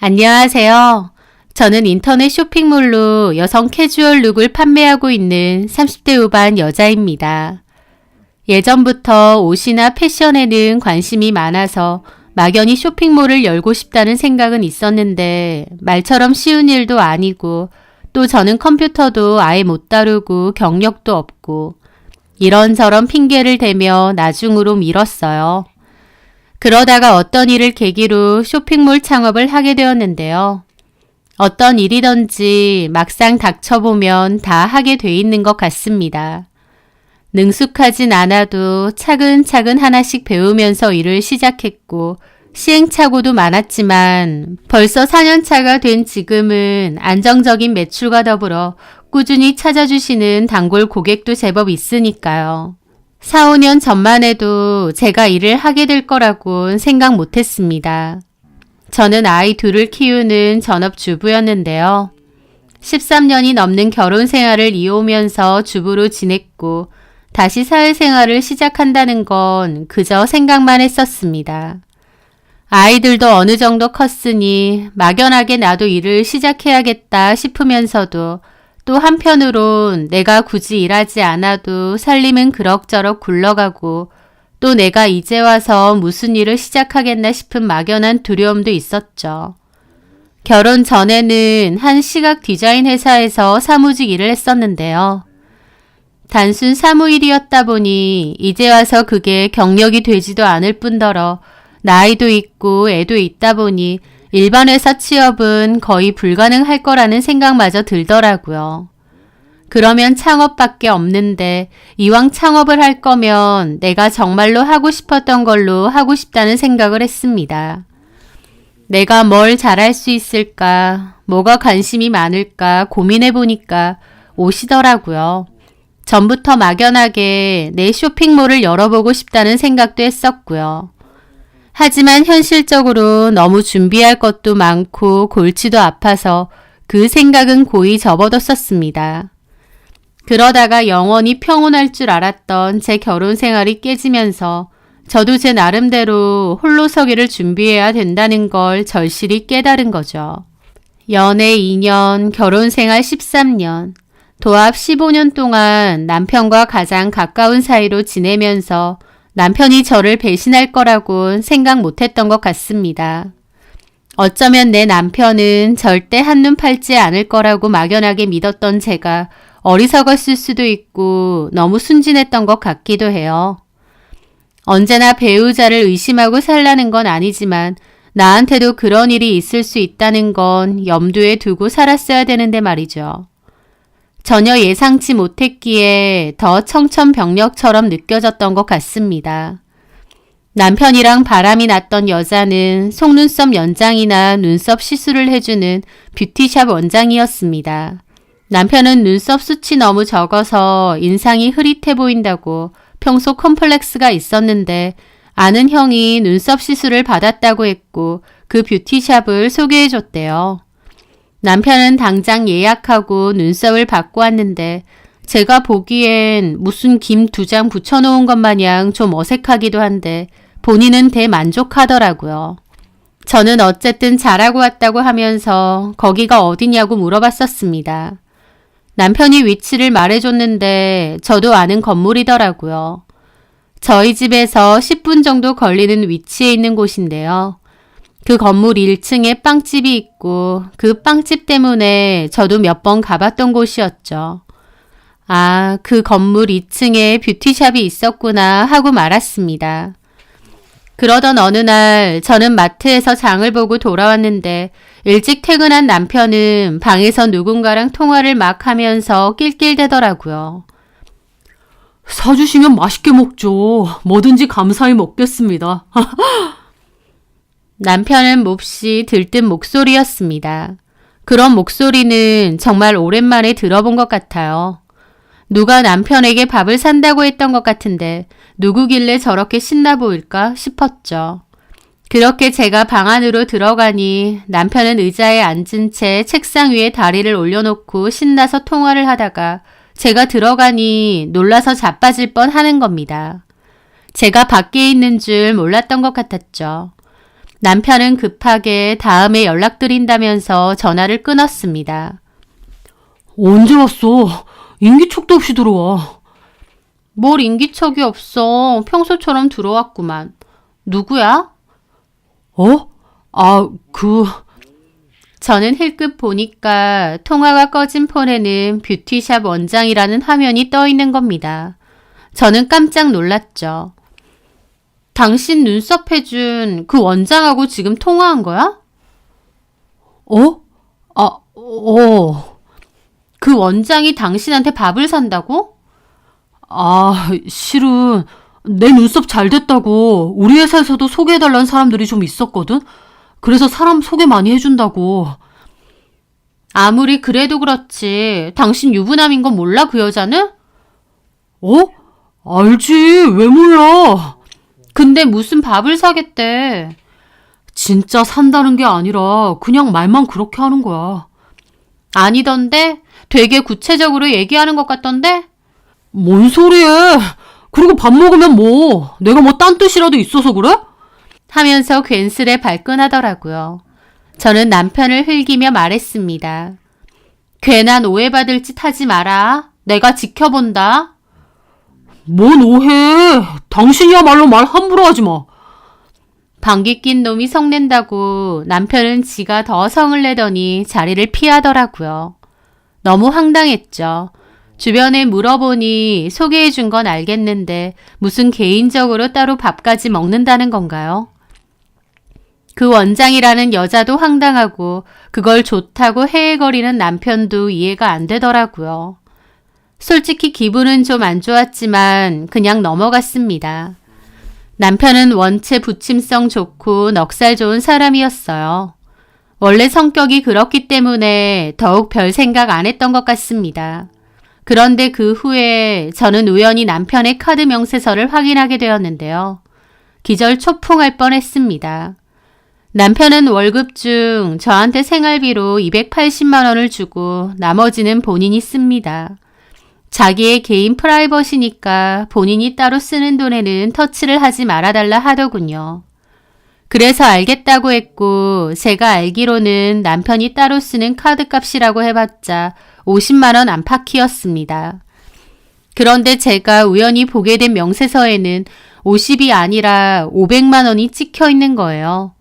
안녕하세요. 저는 인터넷 쇼핑몰로 여성 캐주얼 룩을 판매하고 있는 30대 후반 여자입니다. 예전부터 옷이나 패션에는 관심이 많아서 막연히 쇼핑몰을 열고 싶다는 생각은 있었는데 말처럼 쉬운 일도 아니고 또 저는 컴퓨터도 아예 못 다루고 경력도 없고 이런저런 핑계를 대며 나중으로 미뤘어요. 그러다가 어떤 일을 계기로 쇼핑몰 창업을 하게 되었는데요. 어떤 일이든지 막상 닥쳐보면 다 하게 돼 있는 것 같습니다. 능숙하진 않아도 차근차근 하나씩 배우면서 일을 시작했고 시행착오도 많았지만 벌써 4년차가 된 지금은 안정적인 매출과 더불어 꾸준히 찾아주시는 단골 고객도 제법 있으니까요. 4, 5년 전만 해도 제가 일을 하게 될 거라고는 생각 못했습니다. 저는 아이 둘을 키우는 전업주부였는데요. 13년이 넘는 결혼 생활을 이어오면서 주부로 지냈고 다시 사회생활을 시작한다는 건 그저 생각만 했었습니다. 아이들도 어느 정도 컸으니 막연하게 나도 일을 시작해야겠다 싶으면서도 또 한편으론 내가 굳이 일하지 않아도 살림은 그럭저럭 굴러가고 또 내가 이제 와서 무슨 일을 시작하겠나 싶은 막연한 두려움도 있었죠. 결혼 전에는 한 시각 디자인 회사에서 사무직 일을 했었는데요. 단순 사무일이었다 보니 이제 와서 그게 경력이 되지도 않을 뿐더러 나이도 있고 애도 있다 보니 일반 회사 취업은 거의 불가능할 거라는 생각마저 들더라고요. 그러면 창업밖에 없는데 이왕 창업을 할 거면 내가 정말로 하고 싶었던 걸로 하고 싶다는 생각을 했습니다. 내가 뭘 잘할 수 있을까, 뭐가 관심이 많을까 고민해 보니까 옷이더라고요. 전부터 막연하게 내 쇼핑몰을 열어보고 싶다는 생각도 했었고요. 하지만 현실적으로 너무 준비할 것도 많고 골치도 아파서 그 생각은 고이 접어뒀었습니다. 그러다가 영원히 평온할 줄 알았던 제 결혼 생활이 깨지면서 저도 제 나름대로 홀로 서기를 준비해야 된다는 걸 절실히 깨달은 거죠. 연애 2년, 결혼 생활 13년, 도합 15년 동안 남편과 가장 가까운 사이로 지내면서 남편이 저를 배신할 거라곤 생각 못했던 것 같습니다. 어쩌면 내 남편은 절대 한눈 팔지 않을 거라고 막연하게 믿었던 제가 어리석었을 수도 있고 너무 순진했던 것 같기도 해요. 언제나 배우자를 의심하고 살라는 건 아니지만 나한테도 그런 일이 있을 수 있다는 건 염두에 두고 살았어야 되는데 말이죠. 전혀 예상치 못했기에 더 청천벽력처럼 느껴졌던 것 같습니다. 남편이랑 바람이 났던 여자는 속눈썹 연장이나 눈썹 시술을 해주는 뷰티샵 원장이었습니다. 남편은 눈썹 숱이 너무 적어서 인상이 흐릿해 보인다고 평소 컴플렉스가 있었는데 아는 형이 눈썹 시술을 받았다고 했고 그 뷰티샵을 소개해줬대요. 남편은 당장 예약하고 눈썹을 받고 왔는데 제가 보기엔 무슨 김 2장 붙여놓은 것 마냥 좀 어색하기도 한데 본인은 대만족하더라고요. 저는 어쨌든 잘하고 왔다고 하면서 거기가 어디냐고 물어봤었습니다. 남편이 위치를 말해줬는데 저도 아는 건물이더라고요. 저희 집에서 10분 정도 걸리는 위치에 있는 곳인데요. 그 건물 1층에 빵집이 있고 그 빵집 때문에 저도 몇 번 가봤던 곳이었죠. 아, 그 건물 2층에 뷰티샵이 있었구나 하고 말았습니다. 그러던 어느 날 저는 마트에서 장을 보고 돌아왔는데 일찍 퇴근한 남편은 방에서 누군가랑 통화를 막 하면서 낄낄대더라고요. 사주시면 맛있게 먹죠. 뭐든지 감사히 먹겠습니다. 남편은 몹시 들뜬 목소리였습니다. 그런 목소리는 정말 오랜만에 들어본 것 같아요. 누가 남편에게 밥을 산다고 했던 것 같은데 누구길래 저렇게 신나 보일까 싶었죠. 그렇게 제가 방 안으로 들어가니 남편은 의자에 앉은 채 책상 위에 다리를 올려놓고 신나서 통화를 하다가 제가 들어가니 놀라서 자빠질 뻔 하는 겁니다. 제가 밖에 있는 줄 몰랐던 것 같았죠. 남편은 급하게 다음에 연락드린다면서 전화를 끊었습니다. 언제 왔어? 인기척도 없이 들어와. 뭘 인기척이 없어. 평소처럼 들어왔구만. 누구야? 어? 저는 힐끗 보니까 통화가 꺼진 폰에는 뷰티샵 원장이라는 화면이 떠 있는 겁니다. 저는 깜짝 놀랐죠. 당신 눈썹 해준 그 원장하고 지금 통화한 거야? 그 원장이 당신한테 밥을 산다고? 실은 내 눈썹 잘 됐다고 우리 회사에서도 소개해달라는 사람들이 좀 있었거든? 그래서 사람 소개 많이 해준다고. 아무리 그래도 그렇지. 당신 유부남인 건 몰라, 그 여자는? 알지. 왜 몰라. 근데 무슨 밥을 사겠대. 진짜 산다는 게 아니라 그냥 말만 그렇게 하는 거야. 아니던데? 되게 구체적으로 얘기하는 것 같던데? 뭔 소리해. 그리고 밥 먹으면 뭐. 내가 뭐 딴 뜻이라도 있어서 그래? 하면서 괜스레 발끈하더라고요. 저는 남편을 흘기며 말했습니다. 괜한 오해받을 짓 하지 마라. 내가 지켜본다. 뭔 오해. 당신이야말로 말 함부로 하지 마. 방귀 낀 놈이 성낸다고 남편은 지가 더 성을 내더니 자리를 피하더라고요. 너무 황당했죠. 주변에 물어보니 소개해 준 건 알겠는데 무슨 개인적으로 따로 밥까지 먹는다는 건가요? 그 원장이라는 여자도 황당하고 그걸 좋다고 헤헤거리는 남편도 이해가 안 되더라고요. 솔직히 기분은 좀 안 좋았지만 그냥 넘어갔습니다. 남편은 원체 부침성 좋고 넉살 좋은 사람이었어요. 원래 성격이 그렇기 때문에 더욱 별 생각 안 했던 것 같습니다. 그런데 그 후에 저는 우연히 남편의 카드 명세서를 확인하게 되었는데요. 기절 초풍할 뻔했습니다. 남편은 월급 중 저한테 생활비로 280만 원을 주고 나머지는 본인이 씁니다. 자기의 개인 프라이버시니까 본인이 따로 쓰는 돈에는 터치를 하지 말아달라 하더군요. 그래서 알겠다고 했고 제가 알기로는 남편이 따로 쓰는 카드값이라고 해봤자 50만 원 안팎이었습니다. 그런데 제가 우연히 보게 된 명세서에는 50이 아니라 500만 원이 찍혀 있는 거예요.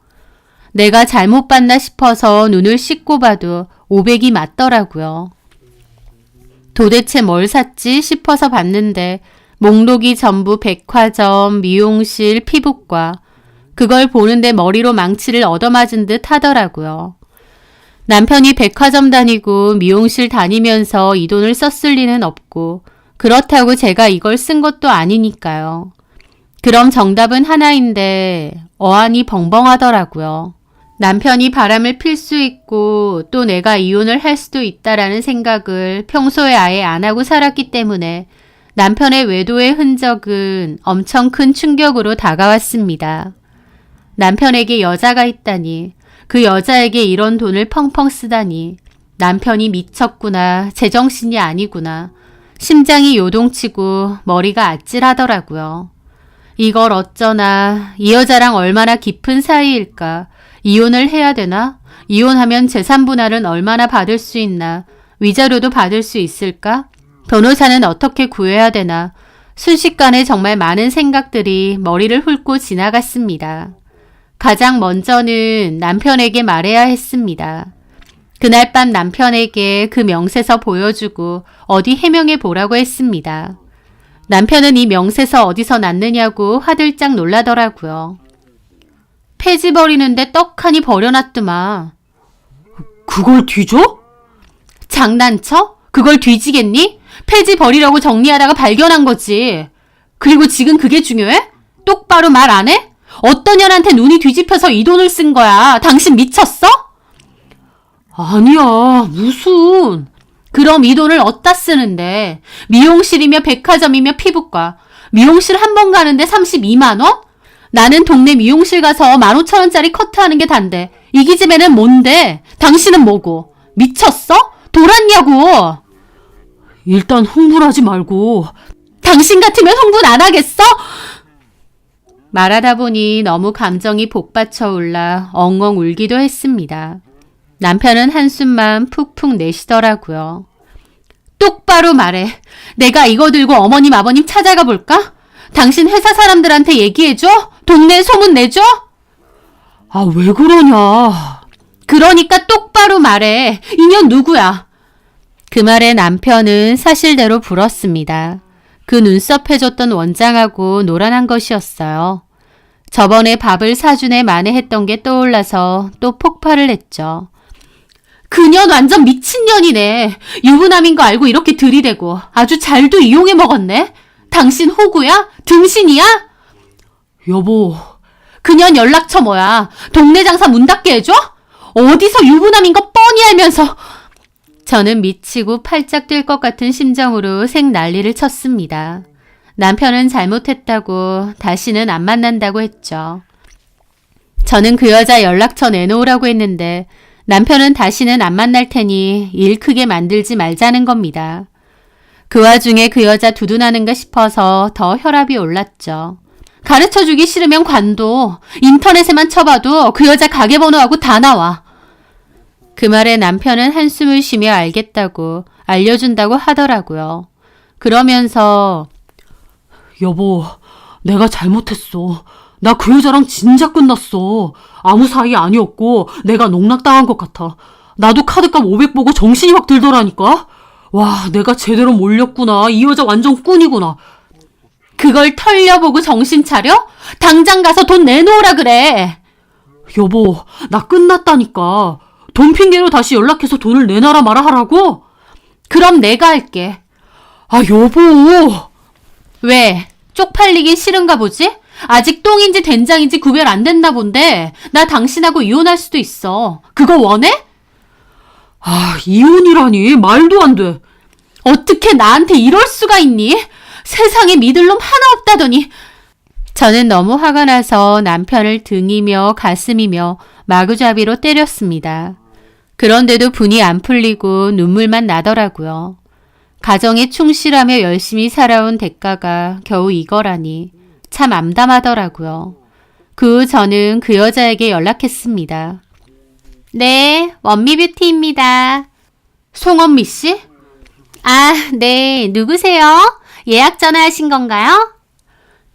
내가 잘못 봤나 싶어서 눈을 씻고 봐도 500이 맞더라고요. 도대체 뭘 샀지 싶어서 봤는데 목록이 전부 백화점, 미용실, 피부과. 그걸 보는데 머리로 망치를 얻어맞은 듯 하더라고요. 남편이 백화점 다니고 미용실 다니면서 이 돈을 썼을 리는 없고 그렇다고 제가 이걸 쓴 것도 아니니까요. 그럼 정답은 하나인데 어안이 벙벙하더라고요. 남편이 바람을 필 수 있고 또 내가 이혼을 할 수도 있다라는 생각을 평소에 아예 안 하고 살았기 때문에 남편의 외도의 흔적은 엄청 큰 충격으로 다가왔습니다. 남편에게 여자가 있다니, 그 여자에게 이런 돈을 펑펑 쓰다니, 남편이 미쳤구나, 제정신이 아니구나, 심장이 요동치고 머리가 아찔하더라고요. 이걸 어쩌나, 이 여자랑 얼마나 깊은 사이일까, 이혼을 해야 되나? 이혼하면 재산 분할은 얼마나 받을 수 있나? 위자료도 받을 수 있을까? 변호사는 어떻게 구해야 되나? 순식간에 정말 많은 생각들이 머리를 훑고 지나갔습니다. 가장 먼저는 남편에게 말해야 했습니다. 그날 밤 남편에게 그 명세서 보여주고 어디 해명해 보라고 했습니다. 남편은 이 명세서 어디서 났느냐고 화들짝 놀라더라고요. 폐지 버리는데 떡하니 버려놨더만. 그걸 뒤져? 장난쳐? 그걸 뒤지겠니? 폐지 버리려고 정리하다가 발견한 거지. 그리고 지금 그게 중요해? 똑바로 말 안 해? 어떤 년한테 눈이 뒤집혀서 이 돈을 쓴 거야. 당신 미쳤어? 아니야, 무슨. 그럼 이 돈을 어디다 쓰는데? 미용실이며 백화점이며 피부과. 미용실 한 번 가는데 32만 원? 나는 동네 미용실 가서 15,000원짜리 커트하는 게 단데 이 기집애는 뭔데? 당신은 뭐고? 미쳤어? 돌았냐고? 일단 흥분하지 말고. 당신 같으면 흥분 안 하겠어? 말하다 보니 너무 감정이 복받쳐 올라 엉엉 울기도 했습니다. 남편은 한숨만 푹푹 내쉬더라고요. 똑바로 말해. 내가 이거 들고 어머님 아버님 찾아가 볼까? 당신 회사 사람들한테 얘기해줘? 동네에 소문 내줘? 아, 왜 그러냐. 그러니까 똑바로 말해. 인연 누구야? 그 말에 남편은 사실대로 불었습니다. 그 눈썹 해줬던 원장하고 노란한 것이었어요. 저번에 밥을 사준에 만회했던 게 떠올라서 또 폭발을 했죠. 그년 완전 미친년이네. 유부남인 거 알고 이렇게 들이대고 아주 잘도 이용해 먹었네. 당신 호구야? 등신이야? 여보, 그년 연락처 뭐야? 동네 장사 문 닫게 해줘? 어디서 유부남인 거 뻔히 알면서. 저는 미치고 팔짝 뛸 것 같은 심정으로 생난리를 쳤습니다. 남편은 잘못했다고 다시는 안 만난다고 했죠. 저는 그 여자 연락처 내놓으라고 했는데 남편은 다시는 안 만날 테니 일 크게 만들지 말자는 겁니다. 그 와중에 그 여자 두둔하는가 싶어서 더 혈압이 올랐죠. 가르쳐주기 싫으면 관둬. 인터넷에만 쳐봐도 그 여자 가게번호하고 다 나와. 그 말에 남편은 한숨을 쉬며 알겠다고 알려준다고 하더라고요. 그러면서 여보, 내가 잘못했어. 나 그 여자랑 진짜 끝났어. 아무 사이 아니었고 내가 농락당한 것 같아. 나도 카드값 500 보고 정신이 확 들더라니까. 와, 내가 제대로 몰렸구나. 이 여자 완전 꾼이구나. 그걸 털려보고 정신 차려? 당장 가서 돈 내놓으라 그래. 여보, 나 끝났다니까. 돈 핑계로 다시 연락해서 돈을 내놔라 마라 하라고? 그럼 내가 할게. 아, 여보. 왜? 쪽팔리긴 싫은가 보지? 아직 똥인지 된장인지 구별 안 됐나 본데 나 당신하고 이혼할 수도 있어. 그거 원해? 아, 이혼이라니. 말도 안 돼. 어떻게 나한테 이럴 수가 있니? 세상에 믿을 놈 하나 없다더니. 저는 너무 화가 나서 남편을 등이며 가슴이며 마구잡이로 때렸습니다. 그런데도 분이 안 풀리고 눈물만 나더라고요. 가정에 충실하며 열심히 살아온 대가가 겨우 이거라니 참 암담하더라고요. 그 후 저는 그 여자에게 연락했습니다. 네, 원미뷰티입니다. 송원미 씨? 아, 네, 누구세요? 예약 전화하신 건가요?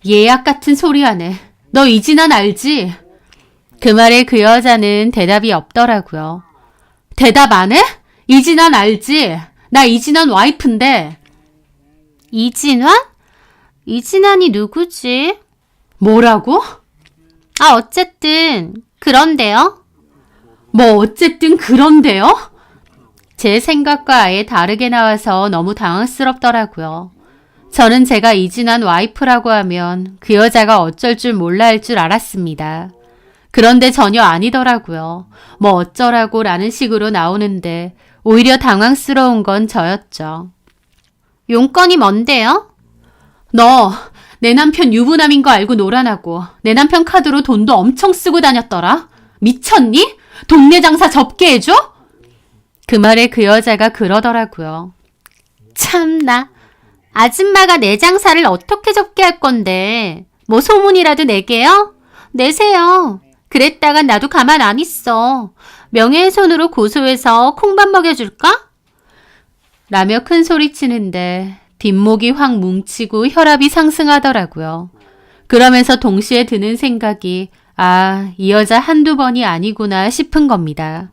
예약 같은 소리 하네. 너 이진환 알지? 그 말에 그 여자는 대답이 없더라고요. 대답 안 해? 이진환 알지? 나 이진환 와이프인데. 이진환? 이진환이 누구지? 뭐라고? 아, 어쨌든 그런데요. 뭐 어쨌든 그런데요? 제 생각과 아예 다르게 나와서 너무 당황스럽더라고요. 저는 제가 이진환 와이프라고 하면 그 여자가 어쩔 줄 몰라 할 줄 알았습니다. 그런데 전혀 아니더라고요. 뭐 어쩌라고 라는 식으로 나오는데 오히려 당황스러운 건 저였죠. 용건이 뭔데요? 너 내 남편 유부남인 거 알고 노란하고 내 남편 카드로 돈도 엄청 쓰고 다녔더라. 미쳤니? 동네 장사 접게 해줘? 그 말에 그 여자가 그러더라고요. 참나. 아줌마가 내 장사를 어떻게 접게 할 건데. 뭐 소문이라도 내게요? 내세요. 그랬다간 나도 가만 안 있어. 명예훼손으로 고소해서 콩밥 먹여줄까? 라며 큰 소리 치는데 뒷목이 확 뭉치고 혈압이 상승하더라고요. 그러면서 동시에 드는 생각이 이 여자 한두 번이 아니구나 싶은 겁니다.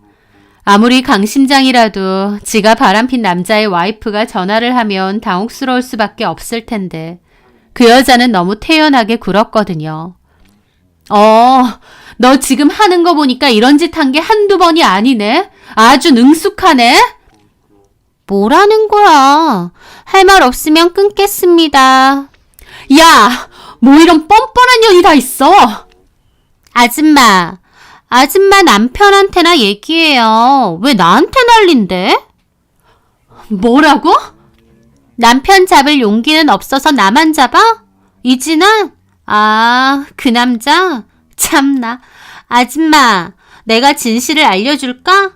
아무리 강심장이라도 지가 바람핀 남자의 와이프가 전화를 하면 당혹스러울 수밖에 없을 텐데 그 여자는 너무 태연하게 굴었거든요. 너 지금 하는 거 보니까 이런 짓 한 게 한두 번이 아니네. 아주 능숙하네. 뭐라는 거야. 할 말 없으면 끊겠습니다. 야, 뭐 이런 뻔뻔한 년이 다 있어. 아줌마 남편한테나 얘기해요. 왜 나한테 난린데? 뭐라고? 남편 잡을 용기는 없어서 나만 잡아? 이진아? 그 남자? 참나. 아줌마, 내가 진실을 알려줄까?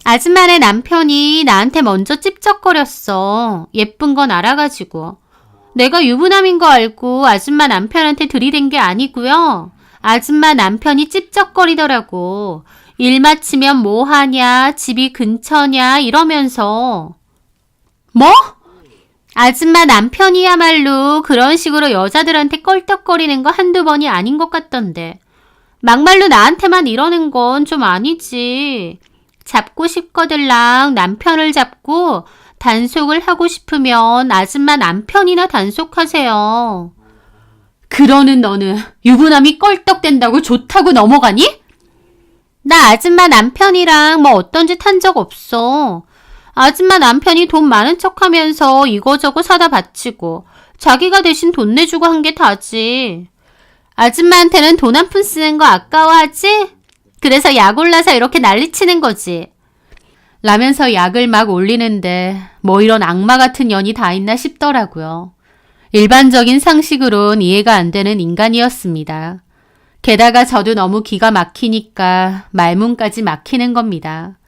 아줌마네 남편이 나한테 먼저 찝쩍거렸어. 예쁜 건 알아가지고. 내가 유부남인 거 알고 아줌마 남편한테 들이댄 게 아니고요. 아줌마 남편이 찝쩍거리더라고. 일 마치면 뭐 하냐, 집이 근처냐 이러면서. 뭐? 아줌마 남편이야말로 그런 식으로 여자들한테 껄떡거리는 거 한두 번이 아닌 것 같던데. 막말로 나한테만 이러는 건 좀 아니지. 잡고 싶거들랑 남편을 잡고 단속을 하고 싶으면 아줌마 남편이나 단속하세요. 그러는 너는 유부남이 껄떡댄다고 좋다고 넘어가니? 나 아줌마 남편이랑 뭐 어떤 짓 한 적 없어. 아줌마 남편이 돈 많은 척하면서 이거저거 사다 바치고 자기가 대신 돈 내주고 한 게 다지. 아줌마한테는 돈 한 푼 쓰는 거 아까워하지? 그래서 약 올라서 이렇게 난리치는 거지. 라면서 약을 막 올리는데 뭐 이런 악마 같은 년이 다 있나 싶더라고요. 일반적인 상식으론 이해가 안 되는 인간이었습니다. 게다가 저도 너무 기가 막히니까 말문까지 막히는 겁니다.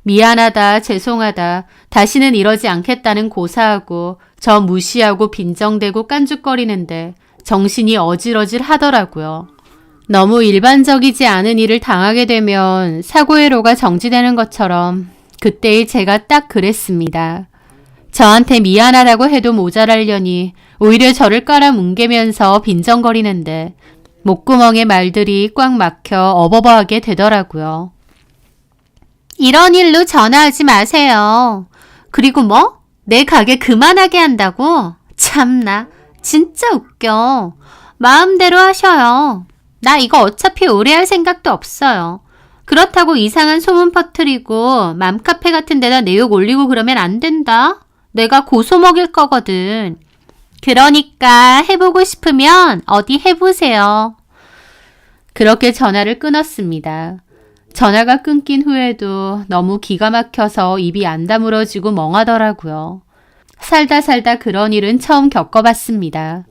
미안하다, 죄송하다, 다시는 이러지 않겠다는 고사하고 저 무시하고 빈정대고 깐죽거리는데 정신이 어질어질 하더라고요. 너무 일반적이지 않은 일을 당하게 되면 사고의 로가 정지되는 것처럼 그때의 제가 딱 그랬습니다. 저한테 미안하다고 해도 모자라려니 오히려 저를 깔아뭉개면서 빈정거리는데 목구멍에 말들이 꽉 막혀 어버버하게 되더라고요. 이런 일로 전화하지 마세요. 그리고 뭐? 내 가게 그만하게 한다고? 참나, 진짜 웃겨. 마음대로 하셔요. 나 이거 어차피 오래 할 생각도 없어요. 그렇다고 이상한 소문 퍼뜨리고 맘카페 같은 데다 내욕 올리고 그러면 안 된다. 내가 고소 먹일 거거든. 그러니까 해보고 싶으면 어디 해보세요. 그렇게 전화를 끊었습니다. 전화가 끊긴 후에도 너무 기가 막혀서 입이 안 다물어지고 멍하더라고요. 살다 그런 일은 처음 겪어봤습니다.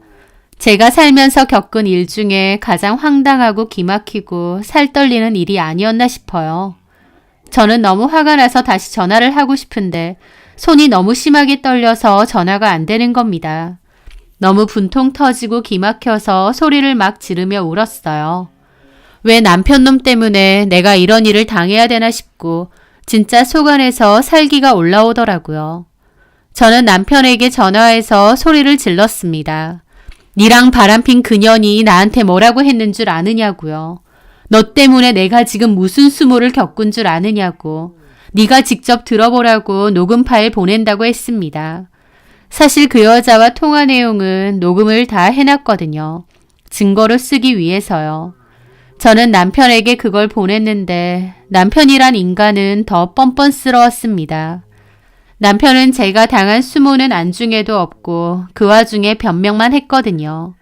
제가 살면서 겪은 일 중에 가장 황당하고 기막히고 살떨리는 일이 아니었나 싶어요. 저는 너무 화가 나서 다시 전화를 하고 싶은데 손이 너무 심하게 떨려서 전화가 안 되는 겁니다. 너무 분통 터지고 기막혀서 소리를 막 지르며 울었어요. 왜 남편놈 때문에 내가 이런 일을 당해야 되나 싶고 진짜 속 안에서 살기가 올라오더라고요. 저는 남편에게 전화해서 소리를 질렀습니다. 니랑 바람핀 그년이 나한테 뭐라고 했는 줄 아느냐고요. 너 때문에 내가 지금 무슨 수모를 겪은 줄 아느냐고. 네가 직접 들어보라고 녹음 파일 보낸다고 했습니다. 사실 그 여자와 통화 내용은 녹음을 다 해놨거든요. 증거로 쓰기 위해서요. 저는 남편에게 그걸 보냈는데 남편이란 인간은 더 뻔뻔스러웠습니다. 남편은 제가 당한 수모는 안중에도 없고 그 와중에 변명만 했거든요.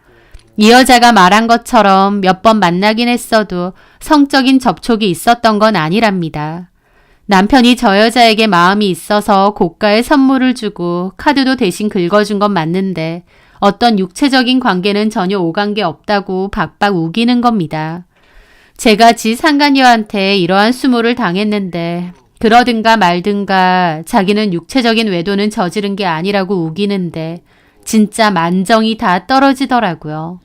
이 여자가 말한 것처럼 몇 번 만나긴 했어도 성적인 접촉이 있었던 건 아니랍니다. 남편이 저 여자에게 마음이 있어서 고가의 선물을 주고 카드도 대신 긁어준 건 맞는데 어떤 육체적인 관계는 전혀 오간 게 없다고 박박 우기는 겁니다. 제가 지 상간녀한테 이러한 수모를 당했는데 그러든가 말든가 자기는 육체적인 외도는 저지른 게 아니라고 우기는데 진짜 만정이 다 떨어지더라고요.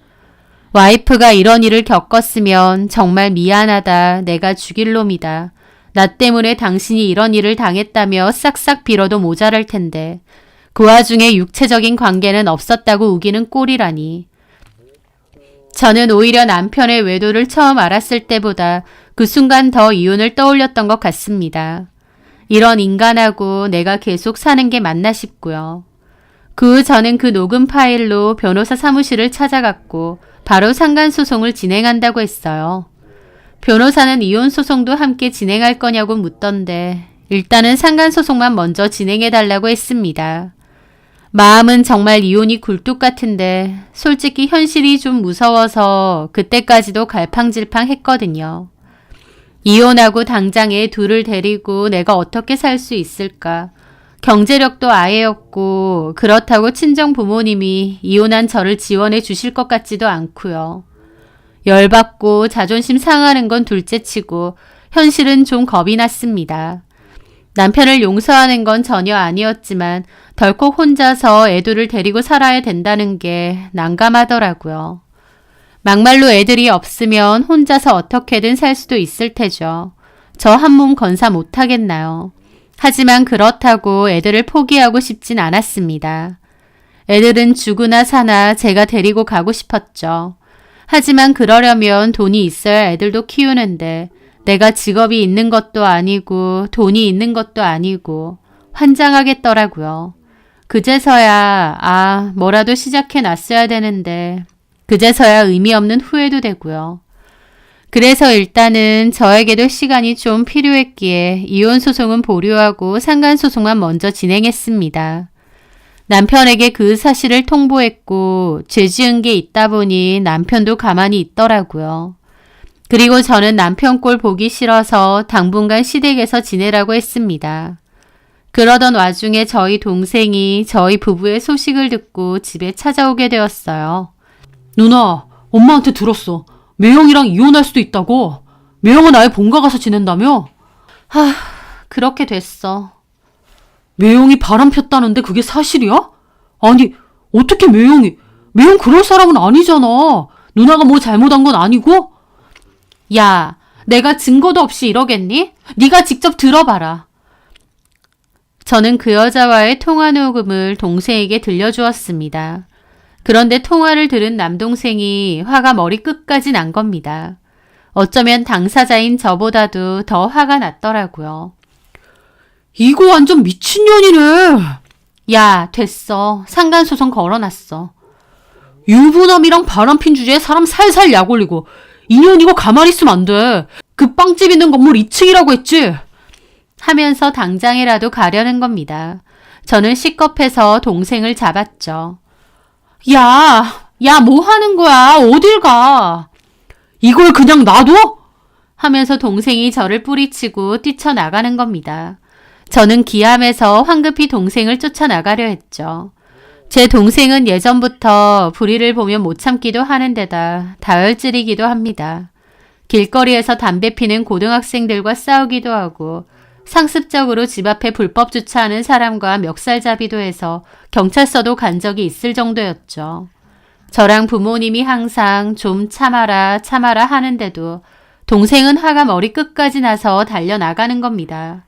와이프가 이런 일을 겪었으면 정말 미안하다. 내가 죽일 놈이다. 나 때문에 당신이 이런 일을 당했다며 싹싹 빌어도 모자랄 텐데 그 와중에 육체적인 관계는 없었다고 우기는 꼴이라니. 저는 오히려 남편의 외도를 처음 알았을 때보다 그 순간 더 이혼을 떠올렸던 것 같습니다. 이런 인간하고 내가 계속 사는 게 맞나 싶고요. 그 후 저는 그 녹음 파일로 변호사 사무실을 찾아갔고 바로 상간소송을 진행한다고 했어요. 변호사는 이혼 소송도 함께 진행할 거냐고 묻던데 일단은 상간소송만 먼저 진행해달라고 했습니다. 마음은 정말 이혼이 굴뚝 같은데 솔직히 현실이 좀 무서워서 그때까지도 갈팡질팡 했거든요. 이혼하고 당장 애 둘을 데리고 내가 어떻게 살 수 있을까? 경제력도 아예 없고 그렇다고 친정 부모님이 이혼한 저를 지원해 주실 것 같지도 않고요. 열받고 자존심 상하는 건 둘째치고 현실은 좀 겁이 났습니다. 남편을 용서하는 건 전혀 아니었지만 덜컥 혼자서 애들을 데리고 살아야 된다는 게 난감하더라고요. 막말로 애들이 없으면 혼자서 어떻게든 살 수도 있을 테죠. 저 한 몸 건사 못하겠나요? 하지만 그렇다고 애들을 포기하고 싶진 않았습니다. 애들은 죽으나 사나 제가 데리고 가고 싶었죠. 하지만 그러려면 돈이 있어야 애들도 키우는데 내가 직업이 있는 것도 아니고 돈이 있는 것도 아니고 환장하겠더라고요. 그제서야 뭐라도 시작해 놨어야 되는데 그제서야 의미 없는 후회도 되고요. 그래서 일단은 저에게도 시간이 좀 필요했기에 이혼 소송은 보류하고 상간 소송만 먼저 진행했습니다. 남편에게 그 사실을 통보했고 죄 지은 게 있다 보니 남편도 가만히 있더라고요. 그리고 저는 남편 꼴 보기 싫어서 당분간 시댁에서 지내라고 했습니다. 그러던 와중에 저희 동생이 저희 부부의 소식을 듣고 집에 찾아오게 되었어요. 누나, 엄마한테 들었어. 매형이랑 이혼할 수도 있다고. 매형은 아예 본가 가서 지낸다며? 그렇게 됐어. 매형이 바람 폈다는데 그게 사실이야? 아니, 어떻게 매형 그럴 사람은 아니잖아. 누나가 뭐 잘못한 건 아니고? 야, 내가 증거도 없이 이러겠니? 네가 직접 들어봐라. 저는 그 여자와의 통화 녹음을 동생에게 들려주었습니다. 그런데 통화를 들은 남동생이 화가 머리 끝까지 난 겁니다. 어쩌면 당사자인 저보다도 더 화가 났더라고요. 이거 완전 미친년이네. 야, 됐어. 상간소송 걸어놨어. 유부남이랑 바람핀 주제에 사람 살살 약 올리고 2년이고 가만히 있으면 안 돼. 그 빵집 있는 건물 2층이라고 했지? 하면서 당장이라도 가려는 겁니다. 저는 시겁해서 동생을 잡았죠. 야, 뭐 하는 거야? 어딜 가? 이걸 그냥 놔둬? 하면서 동생이 저를 뿌리치고 뛰쳐나가는 겁니다. 저는 기함에서 황급히 동생을 쫓아나가려 했죠. 제 동생은 예전부터 불의를 보면 못 참기도 하는 데다 다혈질이기도 합니다. 길거리에서 담배 피는 고등학생들과 싸우기도 하고 상습적으로 집 앞에 불법 주차하는 사람과 멱살잡이도 해서 경찰서도 간 적이 있을 정도였죠. 저랑 부모님이 항상 좀 참아라 하는데도 동생은 화가 머리 끝까지 나서 달려나가는 겁니다.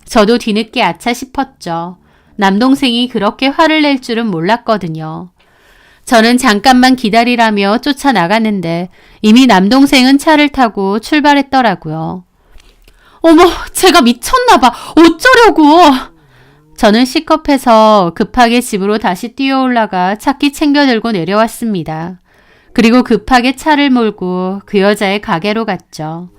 저도 뒤늦게 아차 싶었죠. 남동생이 그렇게 화를 낼 줄은 몰랐거든요. 저는 잠깐만 기다리라며 쫓아나갔는데 이미 남동생은 차를 타고 출발했더라고요. 어머, 제가 미쳤나봐. 어쩌려고. 저는 시겁해서 급하게 집으로 다시 뛰어올라가 차키 챙겨 들고 내려왔습니다. 그리고 급하게 차를 몰고 그 여자의 가게로 갔죠.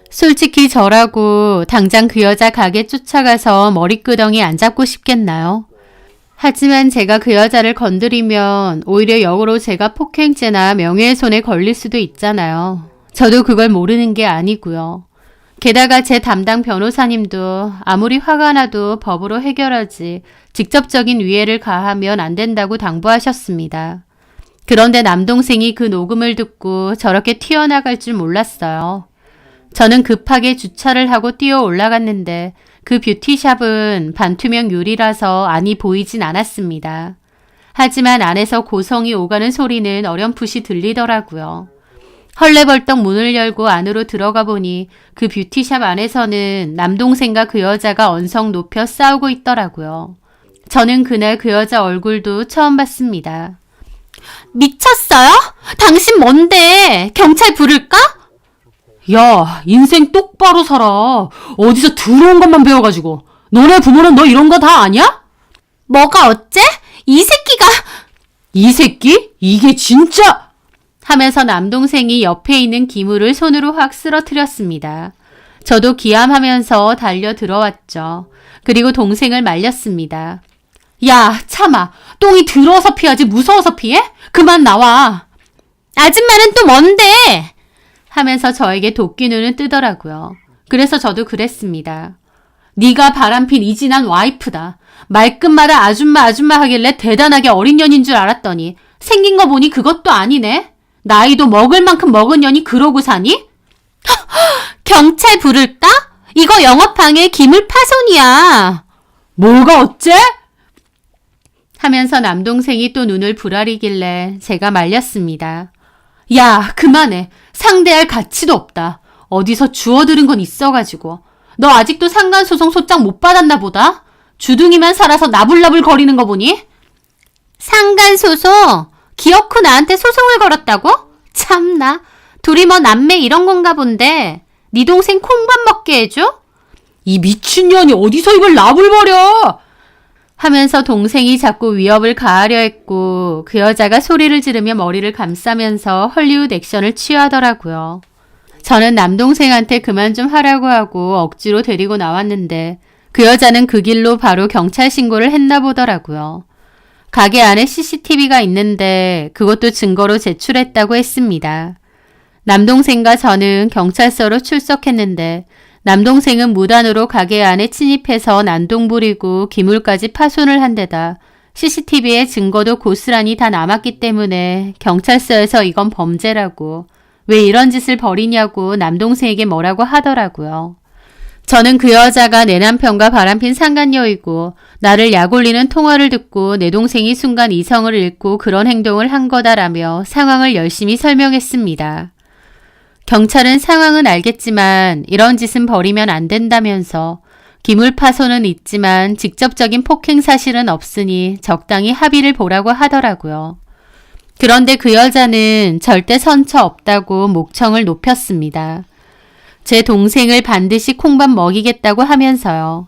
솔직히 저라고 당장 그 여자 가게 쫓아가서 머리끄덩이 안 잡고 싶겠나요? 하지만 제가 그 여자를 건드리면 오히려 역으로 제가 폭행죄나 명예훼손에 걸릴 수도 있잖아요. 저도 그걸 모르는 게 아니고요. 게다가 제 담당 변호사님도 아무리 화가 나도 법으로 해결하지 직접적인 위해를 가하면 안 된다고 당부하셨습니다. 그런데 남동생이 그 녹음을 듣고 저렇게 튀어나갈 줄 몰랐어요. 저는 급하게 주차를 하고 뛰어 올라갔는데 그 뷰티샵은 반투명 유리라서 안이 보이진 않았습니다. 하지만 안에서 고성이 오가는 소리는 어렴풋이 들리더라고요. 헐레벌떡 문을 열고 안으로 들어가 보니 그 뷰티샵 안에서는 남동생과 그 여자가 언성 높여 싸우고 있더라고요. 저는 그날 그 여자 얼굴도 처음 봤습니다. 미쳤어요? 당신 뭔데? 경찰 부를까? 야, 인생 똑바로 살아. 어디서 들어온 것만 배워가지고. 너네 부모는 너 이런 거 다 아냐? 뭐가 어째? 이 새끼가... 이 새끼? 이게 진짜... 하면서 남동생이 옆에 있는 기물을 손으로 확 쓰러뜨렸습니다. 저도 기함하면서 달려 들어왔죠. 그리고 동생을 말렸습니다. 야, 참아. 똥이 더러워서 피하지 무서워서 피해? 그만 나와. 아줌마는 또 뭔데? 하면서 저에게 도끼 눈을 뜨더라고요. 그래서 저도 그랬습니다. 네가 바람핀 이진한 와이프다. 말끝마다 아줌마 하길래 대단하게 어린 년인 줄 알았더니 생긴 거 보니 그것도 아니네. 나이도 먹을 만큼 먹은 년이 그러고 사니? 경찰 부를까? 이거 영업방해 기물 파손이야. 뭐가 어째? 하면서 남동생이 또 눈을 부라리길래 제가 말렸습니다. 야, 그만해. 상대할 가치도 없다. 어디서 주워들은 건 있어가지고. 너 아직도 상간소송 소장 못 받았나 보다? 주둥이만 살아서 나불나불 거리는 거 보니? 상간소송? 기어코 나한테 소송을 걸었다고? 참나. 둘이 뭐 남매 이런 건가 본데. 네 동생 콩밥 먹게 해줘? 이 미친년이 어디서 입을 나불거려! 하면서 동생이 자꾸 위협을 가하려 했고 그 여자가 소리를 지르며 머리를 감싸면서 헐리우드 액션을 취하더라고요. 저는 남동생한테 그만 좀 하라고 하고 억지로 데리고 나왔는데 그 여자는 그 길로 바로 경찰 신고를 했나 보더라고요. 가게 안에 CCTV가 있는데 그것도 증거로 제출했다고 했습니다. 남동생과 저는 경찰서로 출석했는데 남동생은 무단으로 가게 안에 침입해서 난동 부리고 기물까지 파손을 한 데다 CCTV의 증거도 고스란히 다 남았기 때문에 경찰서에서 이건 범죄라고 왜 이런 짓을 벌이냐고 남동생에게 뭐라고 하더라고요. 저는 그 여자가 내 남편과 바람핀 상간녀이고 나를 약올리는 통화를 듣고 내 동생이 순간 이성을 잃고 그런 행동을 한 거다라며 상황을 열심히 설명했습니다. 경찰은 상황은 알겠지만 이런 짓은 벌이면 안 된다면서 기물 파손은 있지만 직접적인 폭행 사실은 없으니 적당히 합의를 보라고 하더라고요. 그런데 그 여자는 절대 선처 없다고 목청을 높였습니다. 제 동생을 반드시 콩밥 먹이겠다고 하면서요.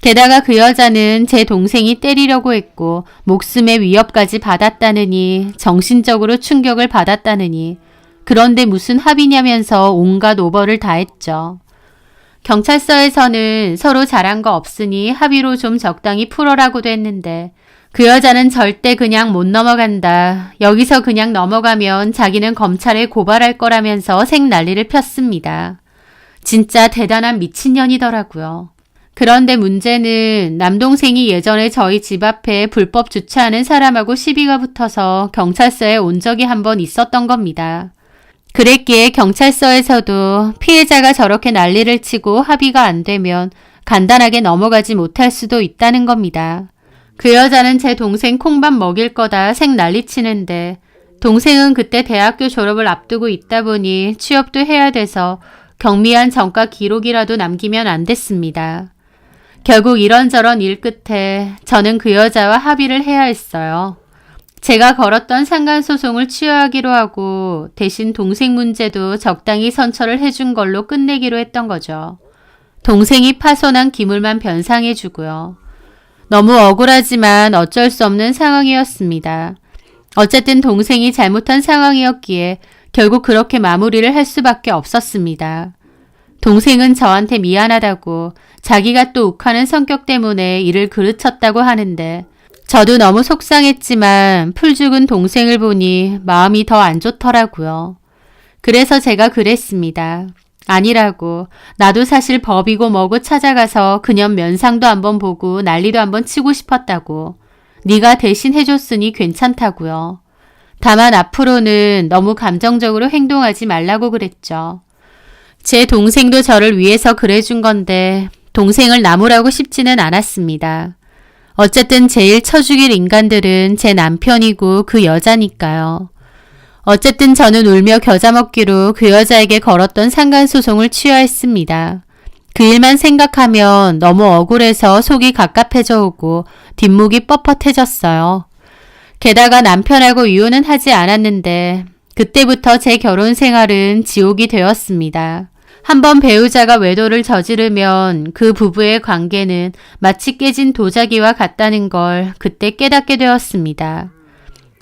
게다가 그 여자는 제 동생이 때리려고 했고 목숨의 위협까지 받았다느니 정신적으로 충격을 받았다느니 그런데 무슨 합의냐면서 온갖 오버를 다 했죠. 경찰서에서는 서로 잘한 거 없으니 합의로 좀 적당히 풀어라고도 했는데 그 여자는 절대 그냥 못 넘어간다. 여기서 그냥 넘어가면 자기는 검찰에 고발할 거라면서 생난리를 폈습니다. 진짜 대단한 미친년이더라고요. 그런데 문제는 남동생이 예전에 저희 집 앞에 불법 주차하는 사람하고 시비가 붙어서 경찰서에 온 적이 한 번 있었던 겁니다. 그랬기에 경찰서에서도 피해자가 저렇게 난리를 치고 합의가 안 되면 간단하게 넘어가지 못할 수도 있다는 겁니다. 그 여자는 제 동생 콩밥 먹일 거다 생난리 치는데 동생은 그때 대학교 졸업을 앞두고 있다 보니 취업도 해야 돼서 경미한 전과 기록이라도 남기면 안 됐습니다. 결국 이런저런 일 끝에 저는 그 여자와 합의를 해야 했어요. 제가 걸었던 상간소송을 취하하기로 하고 대신 동생 문제도 적당히 선처를 해준 걸로 끝내기로 했던 거죠. 동생이 파손한 기물만 변상해주고요. 너무 억울하지만 어쩔 수 없는 상황이었습니다. 어쨌든 동생이 잘못한 상황이었기에 결국 그렇게 마무리를 할 수밖에 없었습니다. 동생은 저한테 미안하다고 자기가 또 욱하는 성격 때문에 일을 그르쳤다고 하는데 저도 너무 속상했지만 풀죽은 동생을 보니 마음이 더 안 좋더라고요. 그래서 제가 그랬습니다. 아니라고. 나도 사실 법이고 뭐고 찾아가서 그년 면상도 한번 보고 난리도 한번 치고 싶었다고. 네가 대신 해줬으니 괜찮다고요. 다만 앞으로는 너무 감정적으로 행동하지 말라고 그랬죠. 제 동생도 저를 위해서 그래준 건데 동생을 나무라고 싶지는 않았습니다. 어쨌든 제일 쳐죽일 인간들은 제 남편이고 그 여자니까요. 어쨌든 저는 울며 겨자 먹기로 그 여자에게 걸었던 상간소송을 취하했습니다. 그 일만 생각하면 너무 억울해서 속이 갑갑해져 오고 뒷목이 뻣뻣해졌어요. 게다가 남편하고 이혼은 하지 않았는데 그때부터 제 결혼 생활은 지옥이 되었습니다. 한번 배우자가 외도를 저지르면 그 부부의 관계는 마치 깨진 도자기와 같다는 걸 그때 깨닫게 되었습니다.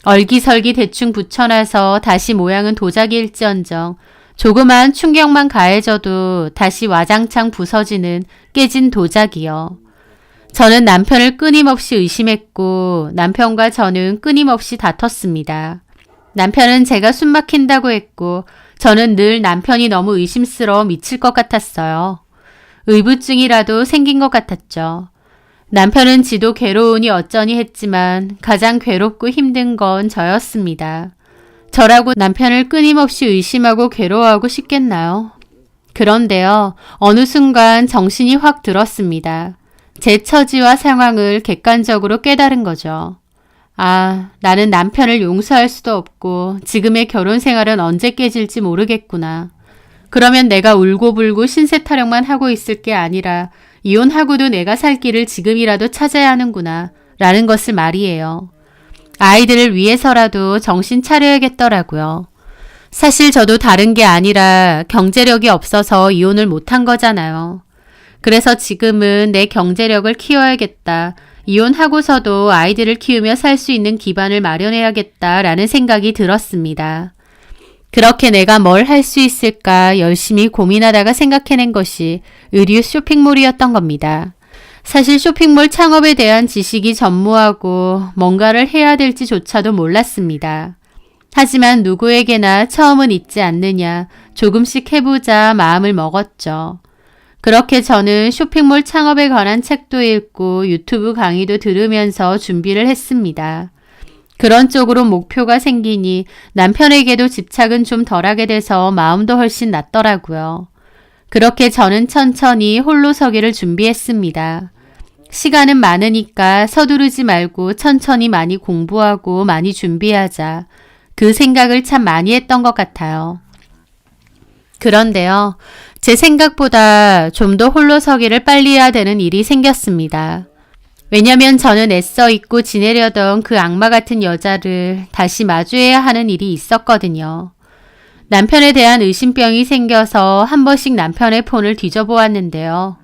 얼기설기 대충 붙여놔서 다시 모양은 도자기일지언정 조그마한 충격만 가해져도 다시 와장창 부서지는 깨진 도자기요. 저는 남편을 끊임없이 의심했고 남편과 저는 끊임없이 다퉜습니다. 남편은 제가 숨 막힌다고 했고 저는 늘 남편이 너무 의심스러워 미칠 것 같았어요. 의부증이라도 생긴 것 같았죠. 남편은 지도 괴로우니 어쩌니 했지만 가장 괴롭고 힘든 건 저였습니다. 저라고 남편을 끊임없이 의심하고 괴로워하고 싶겠나요? 그런데요, 어느 순간 정신이 확 들었습니다. 제 처지와 상황을 객관적으로 깨달은 거죠. 아, 나는 남편을 용서할 수도 없고 지금의 결혼 생활은 언제 깨질지 모르겠구나. 그러면 내가 울고불고 신세 타령만 하고 있을 게 아니라 이혼하고도 내가 살 길을 지금이라도 찾아야 하는구나 라는 것을 말이에요. 아이들을 위해서라도 정신 차려야겠더라고요. 사실 저도 다른 게 아니라 경제력이 없어서 이혼을 못한 거잖아요. 그래서 지금은 내 경제력을 키워야겠다. 이혼하고서도 아이들을 키우며 살 수 있는 기반을 마련해야겠다라는 생각이 들었습니다. 그렇게 내가 뭘 할 수 있을까 열심히 고민하다가 생각해낸 것이 의류 쇼핑몰이었던 겁니다. 사실 쇼핑몰 창업에 대한 지식이 전무하고 뭔가를 해야 될지조차도 몰랐습니다. 하지만 누구에게나 처음은 있지 않느냐, 조금씩 해보자 마음을 먹었죠. 그렇게 저는 쇼핑몰 창업에 관한 책도 읽고 유튜브 강의도 들으면서 준비를 했습니다. 그런 쪽으로 목표가 생기니 남편에게도 집착은 좀 덜하게 돼서 마음도 훨씬 낫더라고요. 그렇게 저는 천천히 홀로 서기를 준비했습니다. 시간은 많으니까 서두르지 말고 천천히 많이 공부하고 많이 준비하자. 그 생각을 참 많이 했던 것 같아요. 그런데요, 제 생각보다 좀 더 홀로 서기를 빨리 해야 되는 일이 생겼습니다. 왜냐면 저는 애써 잊고 지내려던 그 악마 같은 여자를 다시 마주해야 하는 일이 있었거든요. 남편에 대한 의심병이 생겨서 한 번씩 남편의 폰을 뒤져보았는데요.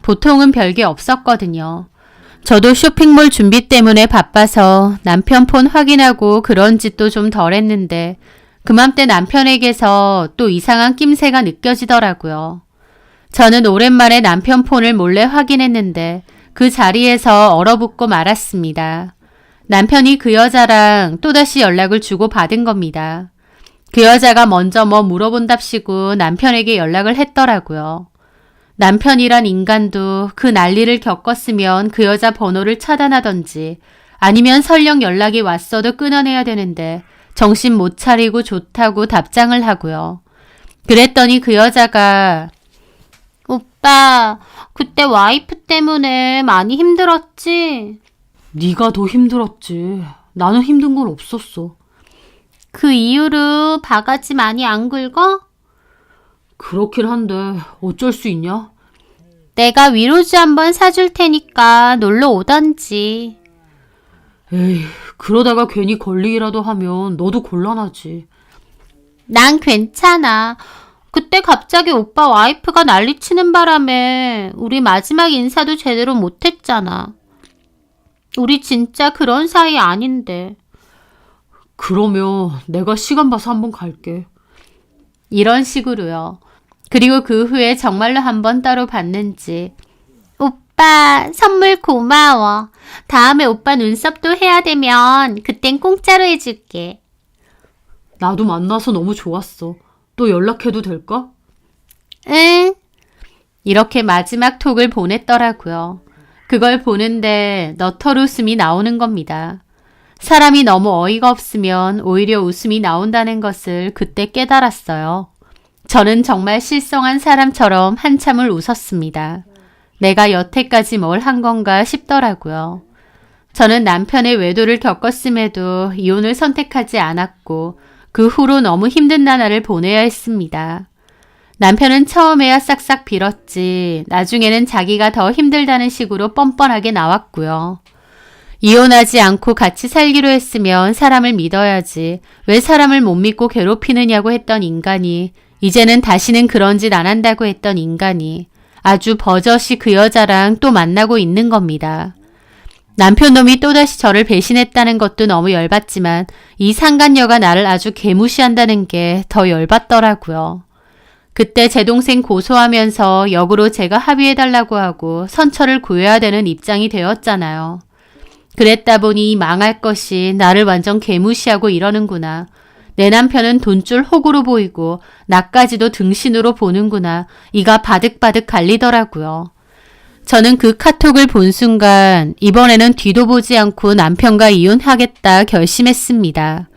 보통은 별게 없었거든요. 저도 쇼핑몰 준비 때문에 바빠서 남편 폰 확인하고 그런 짓도 좀 덜 했는데 그맘때 남편에게서 또 이상한 낌새가 느껴지더라고요. 저는 오랜만에 남편 폰을 몰래 확인했는데 그 자리에서 얼어붙고 말았습니다. 남편이 그 여자랑 또다시 연락을 주고 받은 겁니다. 그 여자가 먼저 뭐 물어본답시고 남편에게 연락을 했더라고요. 남편이란 인간도 그 난리를 겪었으면 그 여자 번호를 차단하던지 아니면 설령 연락이 왔어도 끊어내야 되는데 정신 못 차리고 좋다고 답장을 하고요. 그랬더니 그 여자가 오빠, 그때 와이프 때문에 많이 힘들었지? 네가 더 힘들었지. 나는 힘든 건 없었어. 그 이후로 바가지 많이 안 긁어? 그렇긴 한데 어쩔 수 있냐? 내가 위로주 한번 사줄 테니까 놀러 오던지. 에이, 그러다가 괜히 걸리기라도 하면 너도 곤란하지. 난 괜찮아. 그때 갑자기 오빠 와이프가 난리치는 바람에 우리 마지막 인사도 제대로 못했잖아. 우리 진짜 그런 사이 아닌데. 그러면 내가 시간 봐서 한번 갈게. 이런 식으로요. 그리고 그 후에 정말로 한번 따로 봤는지. 오빠 선물 고마워. 다음에 오빠 눈썹도 해야 되면 그땐 공짜로 해줄게. 나도 만나서 너무 좋았어. 또 연락해도 될까? 응. 이렇게 마지막 톡을 보냈더라고요. 그걸 보는데 너털 웃음이 나오는 겁니다. 사람이 너무 어이가 없으면 오히려 웃음이 나온다는 것을 그때 깨달았어요. 저는 정말 실성한 사람처럼 한참을 웃었습니다. 내가 여태까지 뭘 한 건가 싶더라고요. 저는 남편의 외도를 겪었음에도 이혼을 선택하지 않았고 그 후로 너무 힘든 나날을 보내야 했습니다. 남편은 처음에야 싹싹 빌었지 나중에는 자기가 더 힘들다는 식으로 뻔뻔하게 나왔고요. 이혼하지 않고 같이 살기로 했으면 사람을 믿어야지 왜 사람을 못 믿고 괴롭히느냐고 했던 인간이 이제는 다시는 그런 짓 안 한다고 했던 인간이 아주 버젓이 그 여자랑 또 만나고 있는 겁니다. 남편놈이 또다시 저를 배신했다는 것도 너무 열받지만 이 상간녀가 나를 아주 개무시한다는 게 더 열받더라고요. 그때 제 동생 고소하면서 역으로 제가 합의해달라고 하고 선처를 구해야 되는 입장이 되었잖아요. 그랬다 보니 망할 것이 나를 완전 개무시하고 이러는구나. 내 남편은 돈줄 호구로 보이고 나까지도 등신으로 보는구나. 이가 바득바득 갈리더라고요. 저는 그 카톡을 본 순간 이번에는 뒤도 보지 않고 남편과 이혼하겠다 결심했습니다.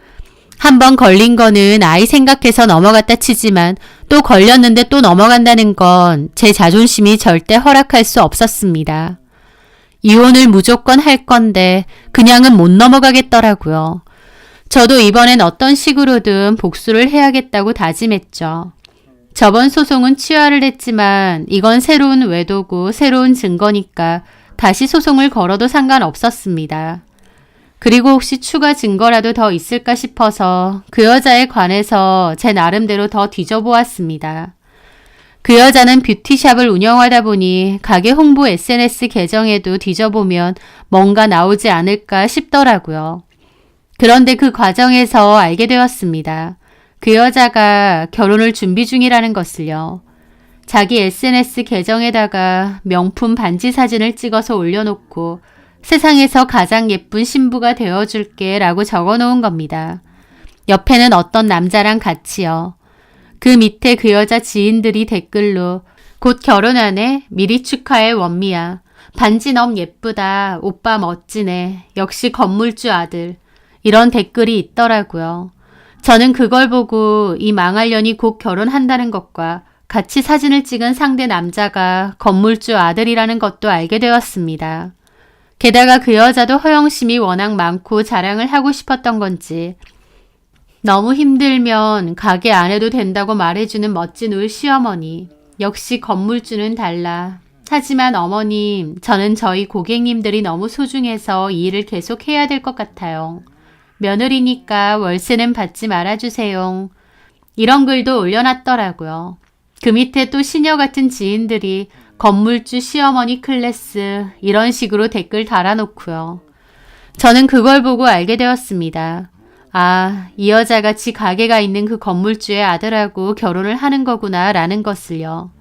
한번 걸린 거는 아이 생각해서 넘어갔다 치지만 또 걸렸는데 또 넘어간다는 건 제 자존심이 절대 허락할 수 없었습니다. 이혼을 무조건 할 건데 그냥은 못 넘어가겠더라고요. 저도 이번엔 어떤 식으로든 복수를 해야겠다고 다짐했죠. 저번 소송은 취하를 했지만 이건 새로운 외도고 새로운 증거니까 다시 소송을 걸어도 상관없었습니다. 그리고 혹시 추가 증거라도 더 있을까 싶어서 그 여자에 관해서 제 나름대로 더 뒤져보았습니다. 그 여자는 뷰티샵을 운영하다 보니 가게 홍보 SNS 계정에도 뒤져보면 뭔가 나오지 않을까 싶더라고요. 그런데 그 과정에서 알게 되었습니다. 그 여자가 결혼을 준비 중이라는 것을요. 자기 SNS 계정에다가 명품 반지 사진을 찍어서 올려놓고 세상에서 가장 예쁜 신부가 되어줄게 라고 적어놓은 겁니다. 옆에는 어떤 남자랑 같이요. 그 밑에 그 여자 지인들이 댓글로 곧 결혼하네. 미리 축하해 원미야. 반지 너무 예쁘다. 오빠 멋지네. 역시 건물주 아들. 이런 댓글이 있더라고요. 저는 그걸 보고 이 망할년이 곧 결혼한다는 것과 같이 사진을 찍은 상대 남자가 건물주 아들이라는 것도 알게 되었습니다. 게다가 그 여자도 허영심이 워낙 많고 자랑을 하고 싶었던 건지 너무 힘들면 가게 안 해도 된다고 말해주는 멋진 울 시어머니. 역시 건물주는 달라. 하지만 어머님, 저는 저희 고객님들이 너무 소중해서 이 일을 계속 해야 될 것 같아요. 며느리니까 월세는 받지 말아주세요. 이런 글도 올려놨더라고요. 그 밑에 또 시녀 같은 지인들이 건물주 시어머니 클래스 이런 식으로 댓글 달아놓고요. 저는 그걸 보고 알게 되었습니다. 아, 이 여자가 지 가게가 있는 그 건물주의 아들하고 결혼을 하는 거구나 라는 것을요.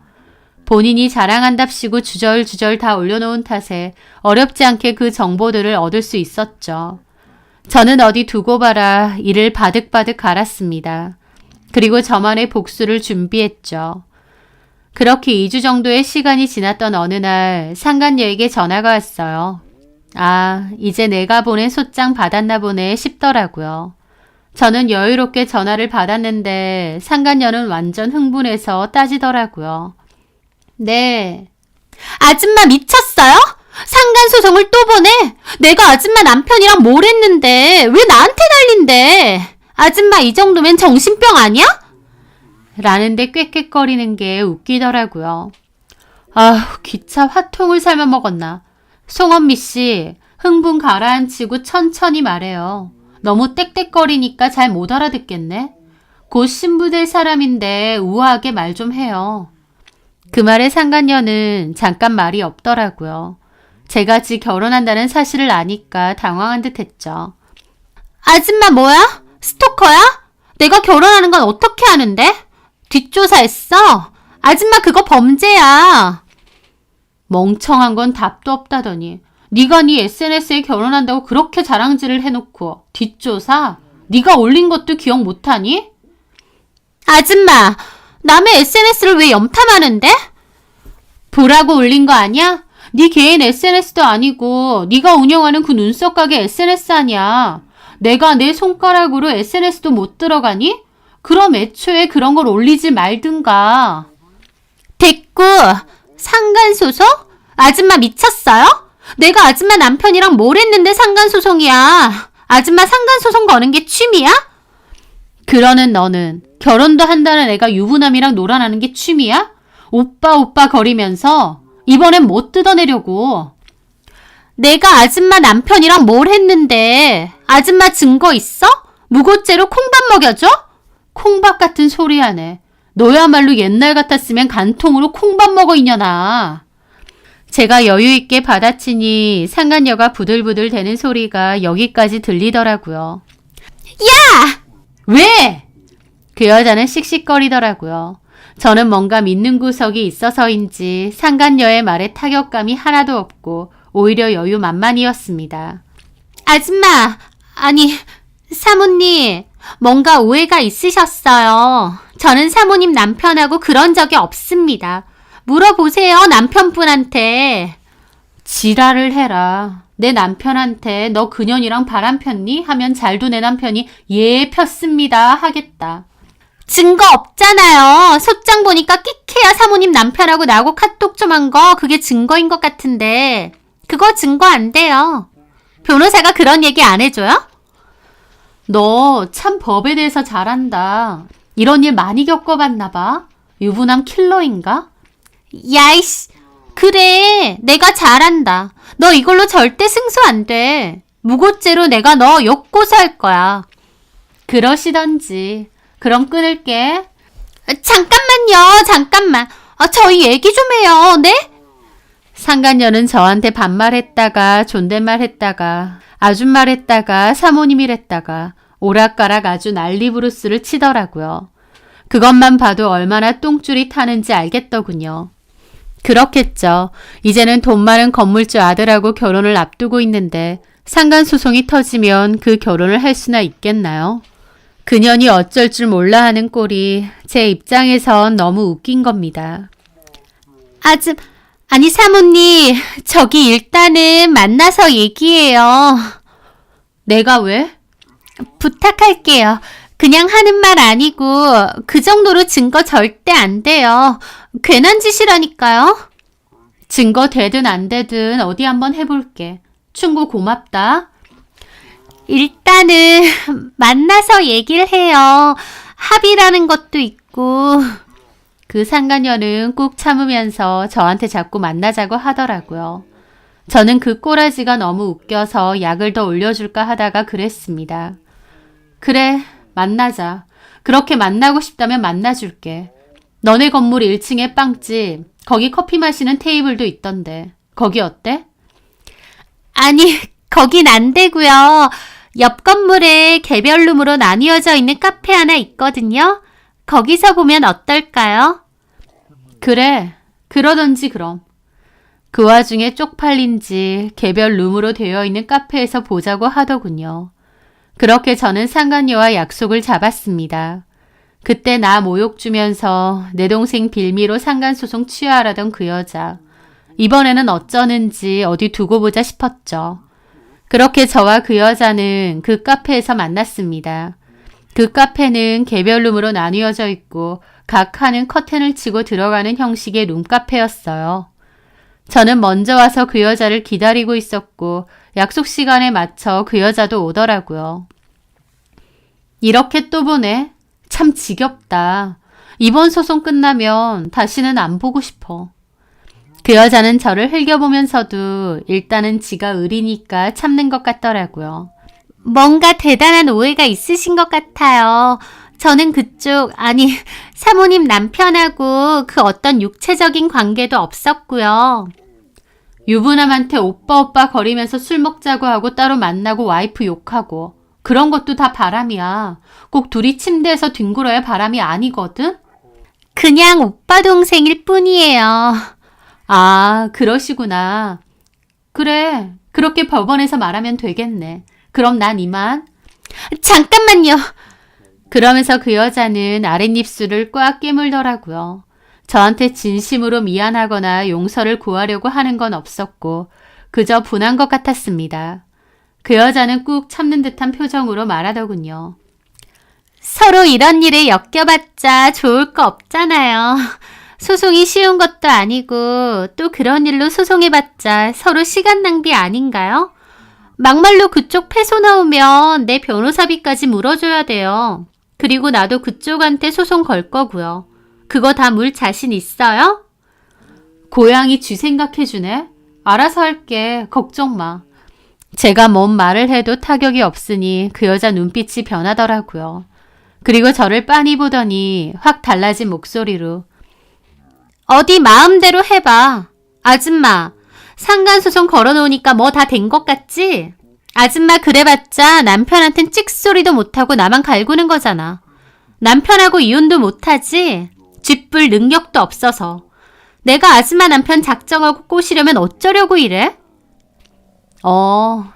본인이 자랑한답시고 주절주절 다 올려놓은 탓에 어렵지 않게 그 정보들을 얻을 수 있었죠. 저는 어디 두고 봐라 이를 바득바득 갈았습니다. 그리고 저만의 복수를 준비했죠. 그렇게 2주 정도의 시간이 지났던 어느 날 상간녀에게 전화가 왔어요. 아, 이제 내가 보낸 소장 받았나 보네 싶더라고요. 저는 여유롭게 전화를 받았는데 상간녀는 완전 흥분해서 따지더라고요. 네. 아줌마 미쳤어요? 상간소송을 또 보내? 내가 아줌마 남편이랑 뭘 했는데 왜 나한테 난린대? 아줌마 이 정도면 정신병 아니야? 라는데 꾀꾀거리는 게 웃기더라고요. 아휴, 기차 화통을 살며 먹었나. 송원미 씨, 흥분 가라앉히고 천천히 말해요. 너무 떽떽거리니까 잘 못 알아듣겠네. 곧 신부 될 사람인데 우아하게 말 좀 해요. 그 말에 상간녀는 잠깐 말이 없더라고요. 제가 지 결혼한다는 사실을 아니까 당황한 듯 했죠. 아줌마 뭐야? 스토커야? 내가 결혼하는 건 어떻게 아는데? 뒷조사했어? 아줌마 그거 범죄야. 멍청한 건 답도 없다더니 네가 네 SNS에 결혼한다고 그렇게 자랑질을 해놓고 뒷조사? 네가 올린 것도 기억 못하니? 아줌마 남의 SNS를 왜 염탐하는데? 보라고 올린 거 아니야? 네 개인 SNS도 아니고 네가 운영하는 그 눈썹 가게 SNS 아니야. 내가 내 손가락으로 SNS도 못 들어가니? 그럼 애초에 그런 걸 올리지 말든가. 됐고, 상간소송? 아줌마 미쳤어요? 내가 아줌마 남편이랑 뭘 했는데 상간소송이야. 아줌마 상간소송 거는 게 취미야? 그러는 너는 결혼도 한다는 애가 유부남이랑 놀아나는 게 취미야? 오빠 거리면서 이번엔 못 뜯어내려고. 내가 아줌마 남편이랑 뭘 했는데 아줌마 증거 있어? 무고죄로 콩밥 먹여줘? 콩밥 같은 소리 하네. 너야말로 옛날 같았으면 간통으로 콩밥 먹어 이년아. 제가 여유있게 받아치니 상간녀가 부들부들 대는 소리가 여기까지 들리더라고요. 야! 왜? 그 여자는 씩씩거리더라고요. 저는 뭔가 믿는 구석이 있어서인지 상간녀의 말에 타격감이 하나도 없고 오히려 여유만만이었습니다. 아줌마, 아니 사모님, 뭔가 오해가 있으셨어요. 저는 사모님 남편하고 그런 적이 없습니다. 물어보세요, 남편분한테. 지랄을 해라. 내 남편한테 너 그년이랑 바람 폈니? 하면 잘도 내 남편이 예 폈습니다 하겠다. 증거 없잖아요. 소장 보니까 끽해야 사모님 남편하고 나하고 카톡 좀 한 거 그게 증거인 것 같은데 그거 증거 안 돼요. 변호사가 그런 얘기 안 해줘요? 너 참 법에 대해서 잘 안다. 이런 일 많이 겪어봤나 봐. 유부남 킬러인가? 야이씨. 그래. 내가 잘한다. 너 이걸로 절대 승소 안 돼. 무고죄로 내가 너 욕고소할 거야. 그러시던지. 그럼 끊을게. 잠깐만요. 잠깐만. 저희 얘기 좀 해요. 네? 상간녀는 저한테 반말했다가 존댓말했다가 아줌말했다가 사모님이랬다가 오락가락 아주 난리부르스를 치더라고요. 그것만 봐도 얼마나 똥줄이 타는지 알겠더군요. 그렇겠죠. 이제는 돈 많은 건물주 아들하고 결혼을 앞두고 있는데 상간소송이 터지면 그 결혼을 할 수나 있겠나요? 그년이 어쩔 줄 몰라 하는 꼴이 제 입장에선 너무 웃긴 겁니다. 아니 사모님, 저기 일단은 만나서 얘기해요. 내가 왜? 부탁할게요. 그냥 하는 말 아니고 그 정도로 증거 절대 안 돼요. 괜한 짓이라니까요. 증거 되든 안 되든 어디 한번 해볼게. 충고 고맙다. 일단은 만나서 얘기를 해요. 합의라는 것도 있고. 그 상간녀는 꾹 참으면서 저한테 자꾸 만나자고 하더라고요. 저는 그 꼬라지가 너무 웃겨서 약을 더 올려줄까 하다가 그랬습니다. 그래, 만나자. 그렇게 만나고 싶다면 만나줄게. 너네 건물 1층에 빵집, 거기 커피 마시는 테이블도 있던데. 거기 어때? 아니, 거긴 안 되고요. 옆 건물에 개별룸으로 나뉘어져 있는 카페 하나 있거든요. 거기서 보면 어떨까요? 그래, 그러던지 그럼. 그 와중에 쪽팔린지 개별 룸으로 되어 있는 카페에서 보자고 하더군요. 그렇게 저는 상간녀와 약속을 잡았습니다. 그때 나 모욕 주면서 내 동생 빌미로 상간소송 취하라던 그 여자. 이번에는 어쩌는지 어디 두고 보자 싶었죠. 그렇게 저와 그 여자는 그 카페에서 만났습니다. 그 카페는 개별룸으로 나뉘어져 있고 각 칸은 커튼을 치고 들어가는 형식의 룸카페였어요. 저는 먼저 와서 그 여자를 기다리고 있었고 약속 시간에 맞춰 그 여자도 오더라고요. 이렇게 또 보네. 참 지겹다. 이번 소송 끝나면 다시는 안 보고 싶어. 그 여자는 저를 흘겨보면서도 일단은 지가 의리니까 참는 것 같더라고요. 뭔가 대단한 오해가 있으신 것 같아요. 저는 사모님 남편하고 그 어떤 육체적인 관계도 없었고요. 유부남한테 오빠 거리면서 술 먹자고 하고 따로 만나고 와이프 욕하고 그런 것도 다 바람이야. 꼭 둘이 침대에서 뒹굴어야 바람이 아니거든? 그냥 오빠 동생일 뿐이에요. 아, 그러시구나. 그래, 그렇게 법원에서 말하면 되겠네. 그럼 난 이만. 잠깐만요. 그러면서 그 여자는 아랫입술을 꽉 깨물더라고요. 저한테 진심으로 미안하거나 용서를 구하려고 하는 건 없었고 그저 분한 것 같았습니다. 그 여자는 꾹 참는 듯한 표정으로 말하더군요. 서로 이런 일에 엮여봤자 좋을 거 없잖아요. 소송이 쉬운 것도 아니고 또 그런 일로 소송해봤자 서로 시간 낭비 아닌가요? 막말로 그쪽 패소 나오면 내 변호사비까지 물어줘야 돼요. 그리고 나도 그쪽한테 소송 걸 거고요. 그거 다 물 자신 있어요? 고양이 쥐 생각해주네. 알아서 할게. 걱정 마. 제가 뭔 말을 해도 타격이 없으니 그 여자 눈빛이 변하더라고요. 그리고 저를 빤히 보더니 확 달라진 목소리로 어디 마음대로 해봐. 아줌마, 상간소송 걸어놓으니까 뭐 다 된 것 같지? 아줌마 그래봤자 남편한텐 찍소리도 못하고 나만 갈구는 거잖아. 남편하고 이혼도 못하지? 쥐뿔 능력도 없어서. 내가 아줌마 남편 작정하고 꼬시려면 어쩌려고 이래?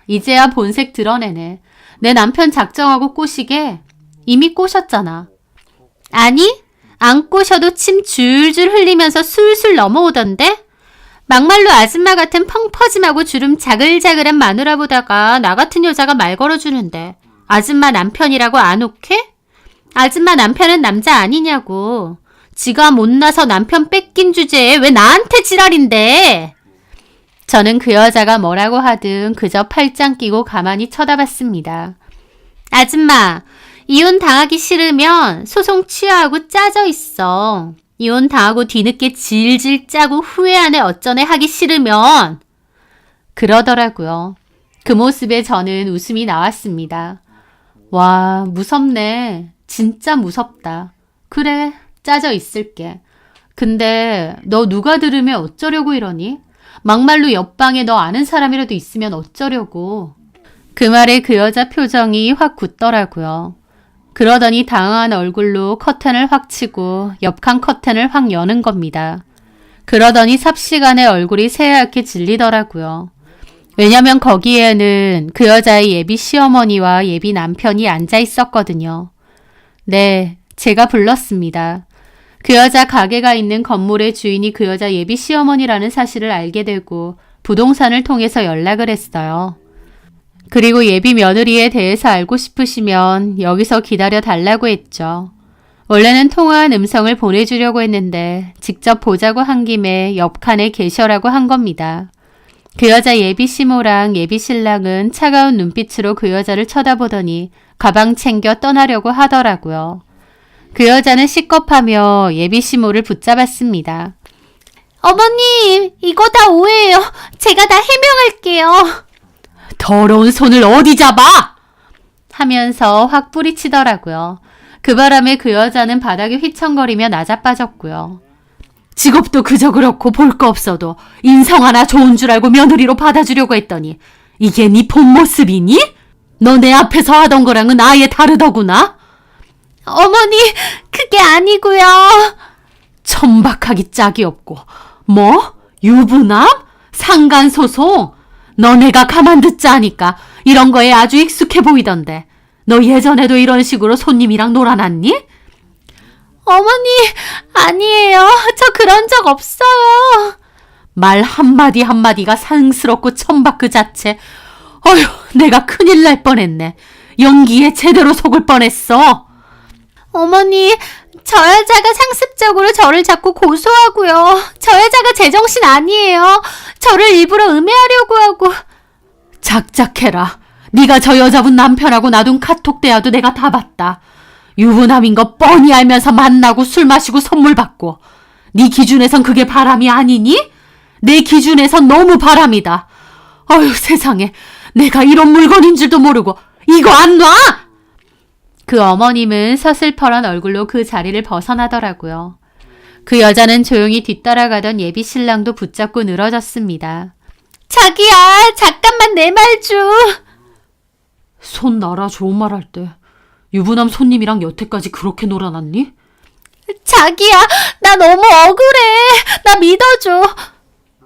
이제야 본색 드러내네. 내 남편 작정하고 꼬시게 이미 꼬셨잖아. 아니, 안 꼬셔도 침 줄줄 흘리면서 술술 넘어오던데? 막말로 아줌마 같은 펑퍼짐하고 주름 자글자글한 마누라 보다가 나 같은 여자가 말 걸어주는데 아줌마 남편이라고 안 오케? 아줌마 남편은 남자 아니냐고. 지가 못나서 남편 뺏긴 주제에 왜 나한테 지랄인데? 저는 그 여자가 뭐라고 하든 그저 팔짱 끼고 가만히 쳐다봤습니다. 아줌마, 이혼 당하기 싫으면 소송 취하하고 짜져 있어. 이혼 당하고 뒤늦게 질질 짜고 후회하네 어쩌네 하기 싫으면 그러더라고요. 그 모습에 저는 웃음이 나왔습니다. 와, 무섭네. 진짜 무섭다. 그래, 짜져 있을게. 근데 너 누가 들으면 어쩌려고 이러니? 막말로 옆방에 너 아는 사람이라도 있으면 어쩌려고. 그 말에 그 여자 표정이 확 굳더라고요. 그러더니 당황한 얼굴로 커튼을 확 치고 옆칸 커튼을 확 여는 겁니다. 그러더니 삽시간에 얼굴이 새하얗게 질리더라고요. 왜냐면 거기에는 그 여자의 예비 시어머니와 예비 남편이 앉아 있었거든요. 네, 제가 불렀습니다. 그 여자 가게가 있는 건물의 주인이 그 여자 예비 시어머니라는 사실을 알게 되고 부동산을 통해서 연락을 했어요. 그리고 예비 며느리에 대해서 알고 싶으시면 여기서 기다려 달라고 했죠. 원래는 통화한 음성을 보내주려고 했는데 직접 보자고 한 김에 옆칸에 계셔라고 한 겁니다. 그 여자 예비 시모랑 예비 신랑은 차가운 눈빛으로 그 여자를 쳐다보더니 가방 챙겨 떠나려고 하더라고요. 그 여자는 식겁하며 예비 시모를 붙잡았습니다. 어머님, 이거 다 오해예요. 제가 다 해명할게요. 더러운 손을 어디 잡아! 하면서 확 뿌리치더라고요. 그 바람에 그 여자는 바닥에 휘청거리며 나자빠졌고요. 직업도 그저 그렇고 볼 거 없어도 인성 하나 좋은 줄 알고 며느리로 받아주려고 했더니 이게 네 본 모습이니? 너 내 앞에서 하던 거랑은 아예 다르더구나? 어머니, 그게 아니고요. 천박하기 짝이 없고 뭐? 유부남? 상간소송? 너네가 가만 듣자 하니까 이런 거에 아주 익숙해 보이던데 너 예전에도 이런 식으로 손님이랑 놀아놨니? 어머니, 아니에요. 저 그런 적 없어요. 말 한마디 한마디가 상스럽고 천박 그 자체. 어휴, 내가 큰일 날 뻔했네. 연기에 제대로 속을 뻔했어. 어머니, 저 여자가 상습적으로 저를 자꾸 고소하고요. 저 여자가 제정신 아니에요. 저를 일부러 음해하려고 하고. 작작해라. 네가 저 여자분 남편하고 놔둔 카톡 대화도 내가 다 봤다. 유부남인 거 뻔히 알면서 만나고 술 마시고 선물 받고. 네 기준에선 그게 바람이 아니니? 내 기준에선 너무 바람이다. 어휴, 세상에. 내가 이런 물건인 줄도 모르고 이거 안 놔! 그 어머님은 서슬퍼런 얼굴로 그 자리를 벗어나더라고요. 그 여자는 조용히 뒤따라가던 예비 신랑도 붙잡고 늘어졌습니다. 자기야, 잠깐만 내 말 좀. 손 놔라. 좋은 말 할 때. 유부남 손님이랑 여태까지 그렇게 놀아놨니? 자기야, 나 너무 억울해. 나 믿어줘.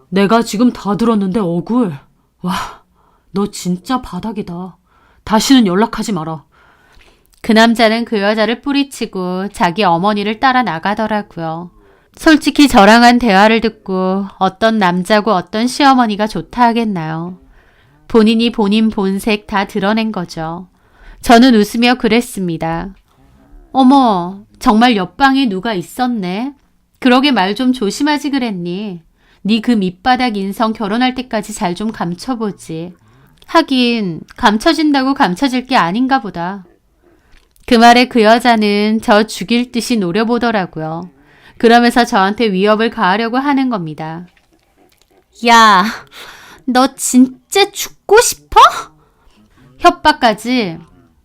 내가 지금 다 들었는데 억울. 와, 너 진짜 바닥이다. 다시는 연락하지 마라. 그 남자는 그 여자를 뿌리치고 자기 어머니를 따라 나가더라고요. 솔직히 저랑 한 대화를 듣고 어떤 남자고 어떤 시어머니가 좋다 하겠나요? 본인이 본인 본색 다 드러낸 거죠. 저는 웃으며 그랬습니다. 어머, 정말 옆방에 누가 있었네. 그러게 말 좀 조심하지 그랬니? 네 그 밑바닥 인성 결혼할 때까지 잘 좀 감춰보지. 하긴 감춰진다고 감춰질 게 아닌가 보다. 그 말에 그 여자는 저 죽일 듯이 노려보더라고요. 그러면서 저한테 위협을 가하려고 하는 겁니다. 야, 너 진짜 죽고 싶어? 협박까지.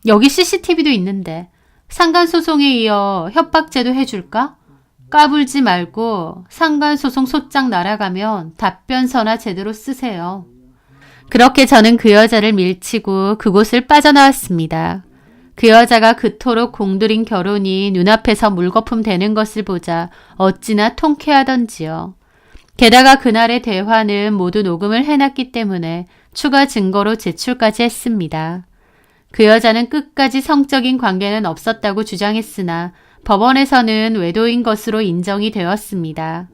여기 CCTV도 있는데 상간소송에 이어 협박죄도 해줄까? 까불지 말고 상간소송 소장 날아가면 답변서나 제대로 쓰세요. 그렇게 저는 그 여자를 밀치고 그곳을 빠져나왔습니다. 그 여자가 그토록 공들인 결혼이 눈앞에서 물거품 되는 것을 보자 어찌나 통쾌하던지요. 게다가 그날의 대화는 모두 녹음을 해놨기 때문에 추가 증거로 제출까지 했습니다. 그 여자는 끝까지 성적인 관계는 없었다고 주장했으나 법원에서는 외도인 것으로 인정이 되었습니다.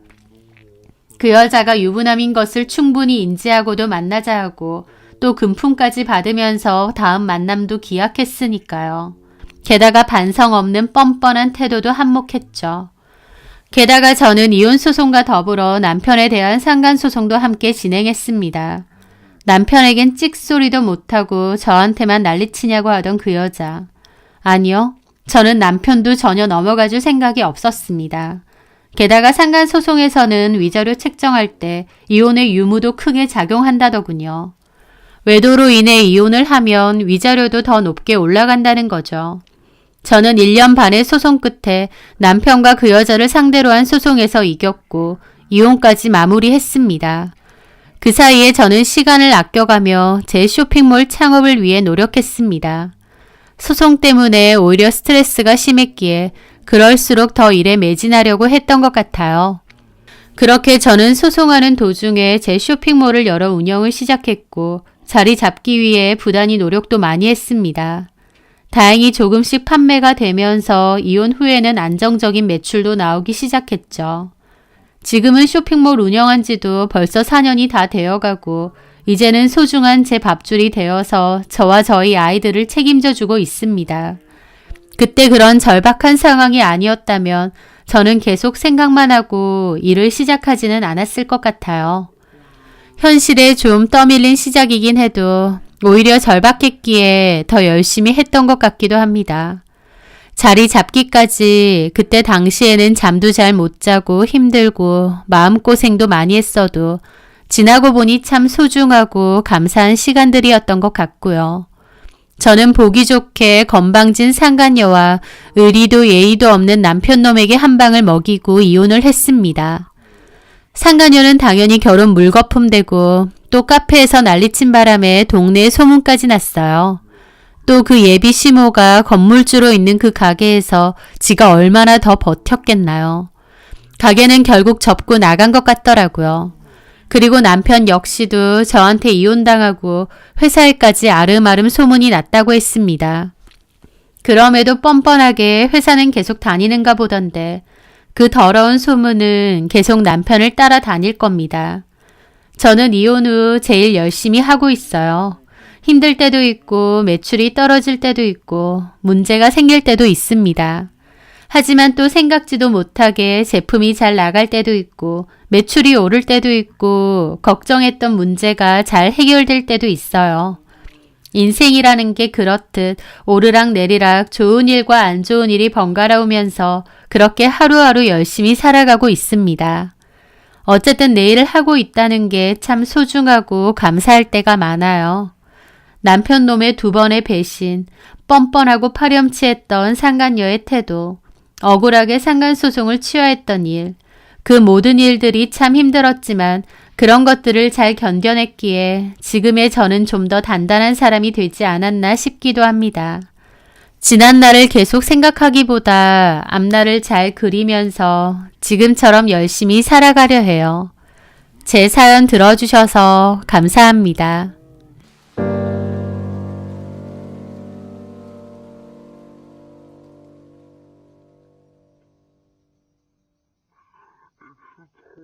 그 여자가 유부남인 것을 충분히 인지하고도 만나자 하고 또 금품까지 받으면서 다음 만남도 기약했으니까요. 게다가 반성 없는 뻔뻔한 태도도 한몫했죠. 게다가 저는 이혼 소송과 더불어 남편에 대한 상간 소송도 함께 진행했습니다. 남편에겐 찍소리도 못하고 저한테만 난리치냐고 하던 그 여자. 아니요. 저는 남편도 전혀 넘어가줄 생각이 없었습니다. 게다가 상간 소송에서는 위자료 책정할 때 이혼의 유무도 크게 작용한다더군요. 외도로 인해 이혼을 하면 위자료도 더 높게 올라간다는 거죠. 저는 1년 반의 소송 끝에 남편과 그 여자를 상대로 한 소송에서 이겼고 이혼까지 마무리했습니다. 그 사이에 저는 시간을 아껴가며 제 쇼핑몰 창업을 위해 노력했습니다. 소송 때문에 오히려 스트레스가 심했기에 그럴수록 더 일에 매진하려고 했던 것 같아요. 그렇게 저는 소송하는 도중에 제 쇼핑몰을 열어 운영을 시작했고 자리 잡기 위해 부단히 노력도 많이 했습니다. 다행히 조금씩 판매가 되면서 이혼 후에는 안정적인 매출도 나오기 시작했죠. 지금은 쇼핑몰 운영한 지도 벌써 4년이 다 되어가고 이제는 소중한 제 밥줄이 되어서 저와 저희 아이들을 책임져 주고 있습니다. 그때 그런 절박한 상황이 아니었다면 저는 계속 생각만 하고 일을 시작하지는 않았을 것 같아요. 현실에 좀 떠밀린 시작이긴 해도 오히려 절박했기에 더 열심히 했던 것 같기도 합니다. 자리 잡기까지 그때 당시에는 잠도 잘 못 자고 힘들고 마음고생도 많이 했어도 지나고 보니 참 소중하고 감사한 시간들이었던 것 같고요. 저는 보기 좋게 건방진 상간녀와 의리도 예의도 없는 남편놈에게 한 방을 먹이고 이혼을 했습니다. 상간녀는 당연히 결혼 물거품 되고 또 카페에서 난리친 바람에 동네에 소문까지 났어요. 또 그 예비 시모가 건물주로 있는 그 가게에서 지가 얼마나 더 버텼겠나요. 가게는 결국 접고 나간 것 같더라고요. 그리고 남편 역시도 저한테 이혼당하고 회사에까지 아름아름 소문이 났다고 했습니다. 그럼에도 뻔뻔하게 회사는 계속 다니는가 보던데 그 더러운 소문은 계속 남편을 따라다닐 겁니다. 저는 이혼 후 제일 열심히 하고 있어요. 힘들 때도 있고 매출이 떨어질 때도 있고 문제가 생길 때도 있습니다. 하지만 또 생각지도 못하게 제품이 잘 나갈 때도 있고 매출이 오를 때도 있고 걱정했던 문제가 잘 해결될 때도 있어요. 인생이라는 게 그렇듯 오르락 내리락 좋은 일과 안 좋은 일이 번갈아 오면서 그렇게 하루하루 열심히 살아가고 있습니다. 어쨌든 내 일을 하고 있다는 게 참 소중하고 감사할 때가 많아요. 남편 놈의 2번의 배신, 뻔뻔하고 파렴치했던 상간녀의 태도, 억울하게 상간소송을 취하했던 일, 그 모든 일들이 참 힘들었지만 그런 것들을 잘 견뎌냈기에 지금의 저는 좀 더 단단한 사람이 되지 않았나 싶기도 합니다. 지난 날을 계속 생각하기보다 앞날을 잘 그리면서 지금처럼 열심히 살아가려 해요. 제 사연 들어주셔서 감사합니다.